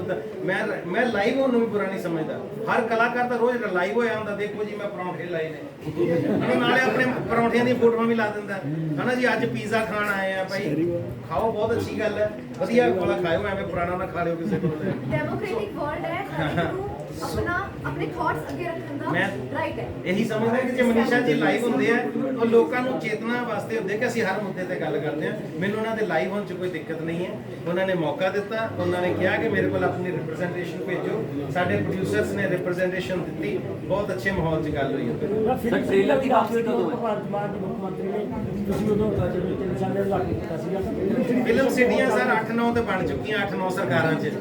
ਮੈਂ ਲਾਈਵ ਹੋਣ ਨੂੰ ਵੀ ਬੁਰਾ ਨਹੀਂ ਸਮਝਦਾ। ਹਰ ਕਲਾਕਾਰ ਤਾਂ ਰੋਜ਼ ਲਾਈਵ ਹੋਇਆ ਹੁੰਦਾ, ਦੇਖੋ ਜੀ ਮੈਂ ਪਰੌਂਠੇ ਲਾਏ ਨੇ, ਨਾਲੇ ਆਪਣੇ ਪਰੌਂਠਿਆਂ ਦੀਆਂ ਫੋਟੋਆਂ ਵੀ ਲਾ ਦਿੰਦਾ, ਹਨਾ ਜੀ ਅੱਜ ਪੀਜ਼ਾ ਖਾਣ ਆਏ ਆ ਭਾਈ, ਖਾਓ, ਬਹੁਤ ਅੱਛੀ ਗੱਲ ਹੈ, ਵਧੀਆ ਵਾਲਾ ਖਾਓ, ਐਵੇਂ ਪੁਰਾਣਾ ਨਾ ਖਾ ਲਿਓ ਕਿਸੇ ਕੋਲ। ਡੈਮੋਕ੍ਰੈਟਿਕ ਵਰਲਡ ਹੈ, ਹਰ ਨੂੰ ਆਪਣਾ ਆਪਣੇ ਥਾਟਸ ਅੱਗੇ ਰੱਖਣ ਦਾ ਰਾਈਟ ਹੈ। ਇਹੀ ਸਮਝਦਾ ਕਿ ਜੇ ਮਨੀਸ਼ਾ ਜੀ ਲਾਈਵ ਹੁੰਦੇ ਆ ਉਹ ਲੋਕਾਂ ਨੂੰ ਚੇਤਨਾ ਵਾਸਤੇ ਹੁੰਦੇ ਕਿ ਅਸੀਂ ਹਰ ਮੁੱਦੇ ਤੇ ਗੱਲ ਕਰਦੇ ਆ। ਮੈਨੂੰ ਉਹਨਾਂ ਦੇ ਲਾਈਵ ਹੋਣ 'ਚ ਕੋਈ ਦਿੱਕਤ ਨਹੀਂ ਹੈ। ਉਹਨਾਂ ਨੇ ਮੌਕਾ ਦਿੱਤਾ, ਉਹਨਾਂ ਨੇ ਕਿਹਾ ਕਿ ਮੇਰੇ ਕੋਲ ਆਪਣੀ ਰਿਪਰੈਜ਼ੈਂਟੇਸ਼ਨ ਭੇਜੋ, ਸਾਡੇ ਪ੍ਰੋਡਿਊਸਰਸ ਨੇ ਰਿਪਰੈਜ਼ੈਂਟੇਸ਼ਨ ਦਿੱਤੀ, ਬਹੁਤ ਅੱਛੇ ਮਾਹੌਲ 'ਚ ਗੱਲ ਹੋਈ ਹੈ। ਸਰ ਟ੍ਰੇਲਰ ਦੀ ਵਾਪਸੀ ਕਦੋਂ ਹੈ? ਭਾਰਤ ਮਾਨ ਦੇ ਮੁੱਖ ਮੰਤਰੀ ਨੇ ਤੁਸੀਂ ਉਦੋਂ ਜਦੋਂ ਟੈਲੀਵਿਜ਼ਨ ਦੇ ਉਦਘਾਟਨ ਕੀਤਾ ਸੀਗਾ। ਫਿਲਮ ਸਿਟੀਆਂ ਸਰ 8-9 ਤੇ ਬਣ ਚੁੱਕੀਆਂ, 8-9 ਸਰਕਾਰਾਂ 'ਚ।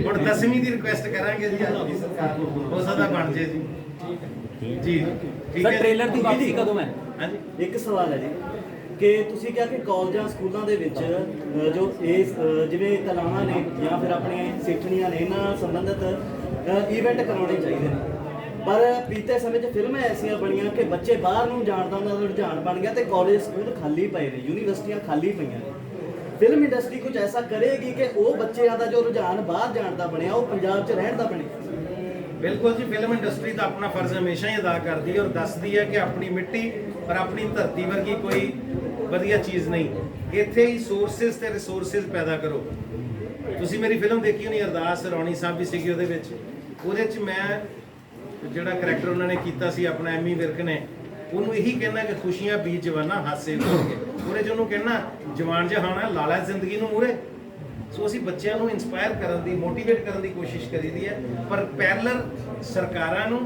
ਹੁਣ 10ਵੀਂ ਦੀ ਰਿਕੁਐਸਟ ਕਰਾਂਗੇ ਜੀ ਅੱਜ ਦੀ ਸਰਕਾਰ ਨੂੰ, ਹੋ ਸਕਦਾ ਬਣ ਜੇ ਜੀ। ਜੀ ਠੀਕ ਹੈ। ਸਰ ਟ੍ਰੇਲਰ ਦੀ ਵਾਪਸੀ ਕਦੋਂ ਹੈ? ਹਾਂਜੀ, ਇੱਕ ਸਵਾਲ ਹੈ ਜੀ ਕਿ ਤੁਸੀਂ ਕਿਹਾ ਕਿ ਕਾਲਜਾਂ ਸਕੂਲਾਂ ਦੇ ਵਿੱਚ ਜੋ ਇਸ ਜਿਵੇਂ ਕਲਾਵਾਂ ਨੇ ਜਾਂ ਫਿਰ ਆਪਣੀਆਂ ਸਿੱਠਣੀਆਂ ਨੇ, ਇਹਨਾਂ ਸੰਬੰਧਿਤ ਇਵੈਂਟ ਕਰਾਉਣੇ ਚਾਹੀਦੇ ਨੇ, ਪਰ ਬੀਤੇ ਸਮੇਂ 'ਚ ਫਿਲਮਾਂ ਐਸੀਆਂ ਬਣੀਆਂ ਕਿ ਬੱਚੇ ਬਾਹਰ ਨੂੰ ਜਾਣ ਦਾ ਉਹਨਾਂ ਦਾ ਰੁਝਾਨ ਬਣ ਗਿਆ ਤੇ ਕਾਲਜ ਸਕੂਲ ਖਾਲੀ ਪਏ ਨੇ, ਯੂਨੀਵਰਸਿਟੀਆਂ ਖਾਲੀ ਪਈਆਂ ਨੇ। ਫਿਲਮ ਇੰਡਸਟਰੀ ਕੁਝ ਐਸਾ ਕਰੇਗੀ ਕਿ ਉਹ ਬੱਚਿਆਂ ਦਾ ਜੋ ਰੁਝਾਨ ਬਾਹਰ ਜਾਣ ਦਾ ਬਣਿਆ ਉਹ ਪੰਜਾਬ 'ਚ ਰਹਿਣ ਦਾ ਬਣੇ। ਬਿਲਕੁਲ ਜੀ, ਫਿਲਮ ਇੰਡਸਟਰੀ ਤਾਂ ਆਪਣਾ ਫਰਜ਼ ਹਮੇਸ਼ਾ ਹੀ ਅਦਾ ਕਰਦੀ ਹੈ ਔਰ ਦੱਸਦੀ ਹੈ ਕਿ ਆਪਣੀ ਮਿੱਟੀ ਔਰ ਆਪਣੀ ਧਰਤੀ ਵਰਗੀ ਕੋਈ ਵਧੀਆ ਚੀਜ਼ ਨਹੀਂ। ਇੱਥੇ ਹੀ ਸੋਰਸਿਸ ਤੇ ਰਿਸੋਰਸਿਸ ਪੈਦਾ ਕਰੋ। ਤੁਸੀਂ ਮੇਰੀ ਫਿਲਮ ਦੇਖੀ ਹੋਣੀ, ਅਰਦਾਸ ਰੌਣੀ ਸਾਹਿਬ ਵੀ ਸੀਗੀ ਉਹਦੇ ਵਿੱਚ। ਉਹਦੇ 'ਚ ਮੈਂ ਜਿਹੜਾ ਕਰੈਕਟਰ ਉਹਨਾਂ ਨੇ ਕੀਤਾ ਸੀ ਆਪਣਾ ਐਮੀ ਵਿਰਕ ਨੇ, ਉਹਨੂੰ ਇਹੀ ਕਹਿਣਾ ਕਿ ਖੁਸ਼ੀਆਂ ਬੀਜ ਜਵਾਨਾ ਹਾਸੇ ਹੋਣਗੇ। ਉਹਦੇ 'ਚ ਉਹਨੂੰ ਕਹਿਣਾ ਜਵਾਨ ਜਹਾਨਾ ਲਾਲਾ ਜ਼ਿੰਦਗੀ ਨੂੰ ਮੂਹਰੇ। ਸੋ ਅਸੀਂ ਬੱਚਿਆਂ ਨੂੰ ਇਨਸਪਾਇਰ ਕਰਨ ਦੀ, ਮੋਟੀਵੇਟ ਕਰਨ ਦੀ ਕੋਸ਼ਿਸ਼ ਕਰੀਦੀ ਹੈ, ਪਰ ਪੈਰਲਲ ਸਰਕਾਰਾਂ ਨੂੰ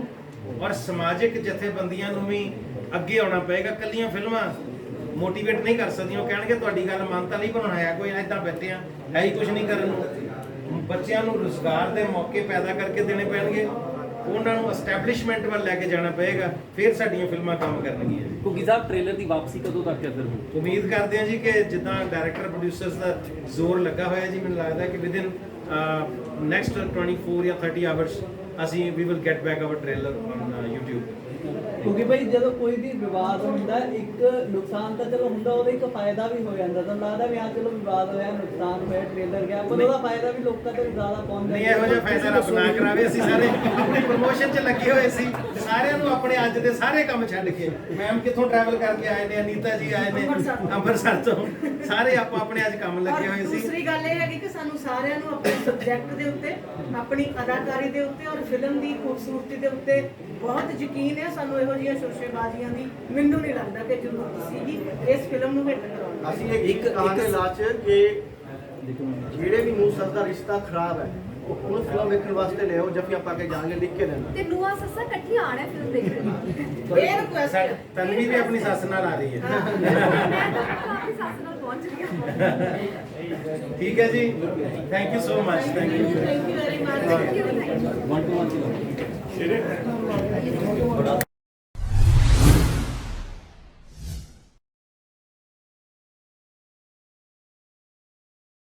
ਔਰ ਸਮਾਜਿਕ ਜਥੇਬੰਦੀਆਂ ਨੂੰ ਵੀ ਅੱਗੇ ਆਉਣਾ ਪਏਗਾ। ਕੱਲੀਆਂ ਫਿਲਮਾਂ ਮੋਟੀਵੇਟ ਨਹੀਂ ਕਰ ਸਕਦੀਆਂ। ਉਹ ਕਹਿਣਗੇ ਤੁਹਾਡੀ ਗੱਲ ਮੰਨਤਾ ਨਹੀਂ ਬਣਾਇਆ ਕੋਈ, ਐਦਾਂ ਬੈਠੇ ਆ ਹੈ ਹੀ ਕੁਝ ਨਹੀਂ ਕਰਨ ਨੂੰ। ਬੱਚਿਆਂ ਨੂੰ ਰੁਜ਼ਗਾਰ ਦੇ ਮੌਕੇ ਪੈਦਾ ਕਰਕੇ ਦੇਣੇ ਪੈਣਗੇ, ਉਹਨਾਂ ਨੂੰ ਐਸਟੈਬਲਿਸ਼ਮੈਂਟ ਵੱਲ ਲੈ ਕੇ ਜਾਣਾ ਪਏਗਾ, ਫਿਰ ਸਾਡੀਆਂ ਫਿਲਮਾਂ ਕੰਮ ਕਰਨਗੀਆਂ। ਕੁਕੀ ਸਾਹਿਬ ਟ੍ਰੇਲਰ ਦੀ ਵਾਪਸੀ ਕਦੋਂ ਤੱਕ ਹੈ ਫਿਰ? ਉਮੀਦ ਕਰਦੇ ਹਾਂ ਜੀ ਕਿ ਜਿੱਦਾਂ ਡਾਇਰੈਕਟਰ ਪ੍ਰੋਡਿਊਸਰਸ ਦਾ ਜ਼ੋਰ ਲੱਗਾ ਹੋਇਆ ਜੀ, ਮੈਨੂੰ ਲੱਗਦਾ ਕਿ ਵਿਦਿਨ ਨੈਕਸਟ 24 ਜਾਂ 30 ਆਵਰਸ ਅਸੀਂ ਵੀ will get back our trailer on YouTube। ਕਿਉਂਕਿ ਭਾਈ ਜਦੋਂ ਕੋਈ ਵੀ ਵਿਵਾਦ ਹੁੰਦਾ, ਇੱਕ ਨੁਕਸਾਨ ਤਾਂ ਚਲੋ ਹੁੰਦਾ, ਉਹਦਾ ਇੱਕ ਫਾਇਦਾ ਵੀ ਹੋ ਜਾਂਦਾ। ਤੁਹਾਨੂੰ ਲੱਗਦਾ ਵੀ ਹਾਂ ਚਲੋ ਵਿਵਾਦ ਹੋਇਆ, ਨੁਕਸਾਨ ਹੋਇਆ, ਟ੍ਰੇਲਰ ਗਿਆ, ਪਰ ਉਹਦਾ ਫਾਇਦਾ ਵੀ ਲੋਕਾਂ ਤੱਕ ਜ਼ਿਆਦਾ ਪਹੁੰਚਦਾ। ਨਹੀਂ, ਇਹੋ ਜਿਹਾ ਫਾਇਦਾ ਰੱਬ ਨਾ ਕਰਾਵੇ। ਅਸੀਂ ਸਾਰੇ ਆਪਣੀ ਪ੍ਰਮੋਸ਼ਨ 'ਚ ਲੱਗੇ ਹੋਏ ਸੀ, ਸਾਰਿਆਂ ਨੂੰ ਆਪਣੇ ਅੱਜ ਦੇ ਸਾਰੇ ਕੰਮ ਛੱਡ ਕੇ, ਮੈਮ ਕਿੱਥੋਂ ਟਰੈਵਲ ਕਰਕੇ ਆਏ ਨੇ, ਅਨੀਤਾ ਜੀ ਆਏ ਨੇ ਅੰਮ੍ਰਿਤਸਰ ਤੋਂ, ਸਾਰੇ ਆਪਾਂ ਆਪਣੇ ਅੱਜ ਕੰਮ ਲੱਗੇ ਹੋਏ ਸੀ। ਦੂਸਰੀ ਗੱਲ ਇਹ ਹੈਗੀ ਕਿ ਸਾਨੂੰ ਸਾਰਿਆਂ ਨੂੰ ਆਪਣੇ ਸਬਜੈਕਟ ਦੇ ਉੱਤੇ, ਆਪਣੀ ਅਦਾਕਾਰੀ ਦੇ ਉੱਤੇ ਔਰ ਫਿਲਮ ਦੀ ਖੂਬਸੂਰਤੀ ਦੇ ਉੱਤੇ ਬਹੁਤ ਯਕੀਨ ਹੈ। ਸਾਨੂੰ ਇਹੋ ਜਿਹੀਆਂ ਸ਼ੋਸ਼ੇਬਾਜ਼ੀਆਂ ਦੀ ਮੈਨੂੰ ਨਹੀਂ ਲੱਗਦਾ ਕਿ ਜ਼ਰੂਰਤ ਸੀਗੀ ਇਸ ਫਿਲਮ ਨੂੰ ਹਿੱਟ ਕਰਾਉਣ ਦੀ। ਅਸੀਂ ਇੱਕ ਕਹਾਂਗੇ ਲਾਚ ਕਿ ਜਿਹੜੇ ਵੀ ਨੂੰ ਸੱਸ ਦਾ ਰਿਸ਼ਤਾ ਖਰਾਬ ਹੈ ਉਹ ਫਿਲਮ ਵੇਖਣ ਵਾਸਤੇ ਲਿਓ, ਜੱਫੀਆਂ ਪਾ ਕੇ ਜਾਣਗੇ, ਲਿਖ ਕੇ ਲੈਣਾ। ਤੇ ਨੂੰਹਾਂ ਸੱਸਾਂ ਇਕੱਠੀਆਂ ਆਣਾ ਫਿਲਮ ਦੇਖਣ। ਇਹ ਰਿਕੁਐਸਟ ਹੈ। ਤਨਵੀ ਵੀ ਆਪਣੀ ਸੱਸ ਨਾਲ ਆ ਰਹੀ ਹੈ। ਮੈਂ ਤਾਂ ਆਪਣੀ ਸੱਸ ਨਾਲ ਪਹੁੰਚ ਰਹੀ ਹਾਂ। ਠੀਕ ਹੈ ਜੀ, thank you so much. Thank you thank you very much. Thank you. 1 to 1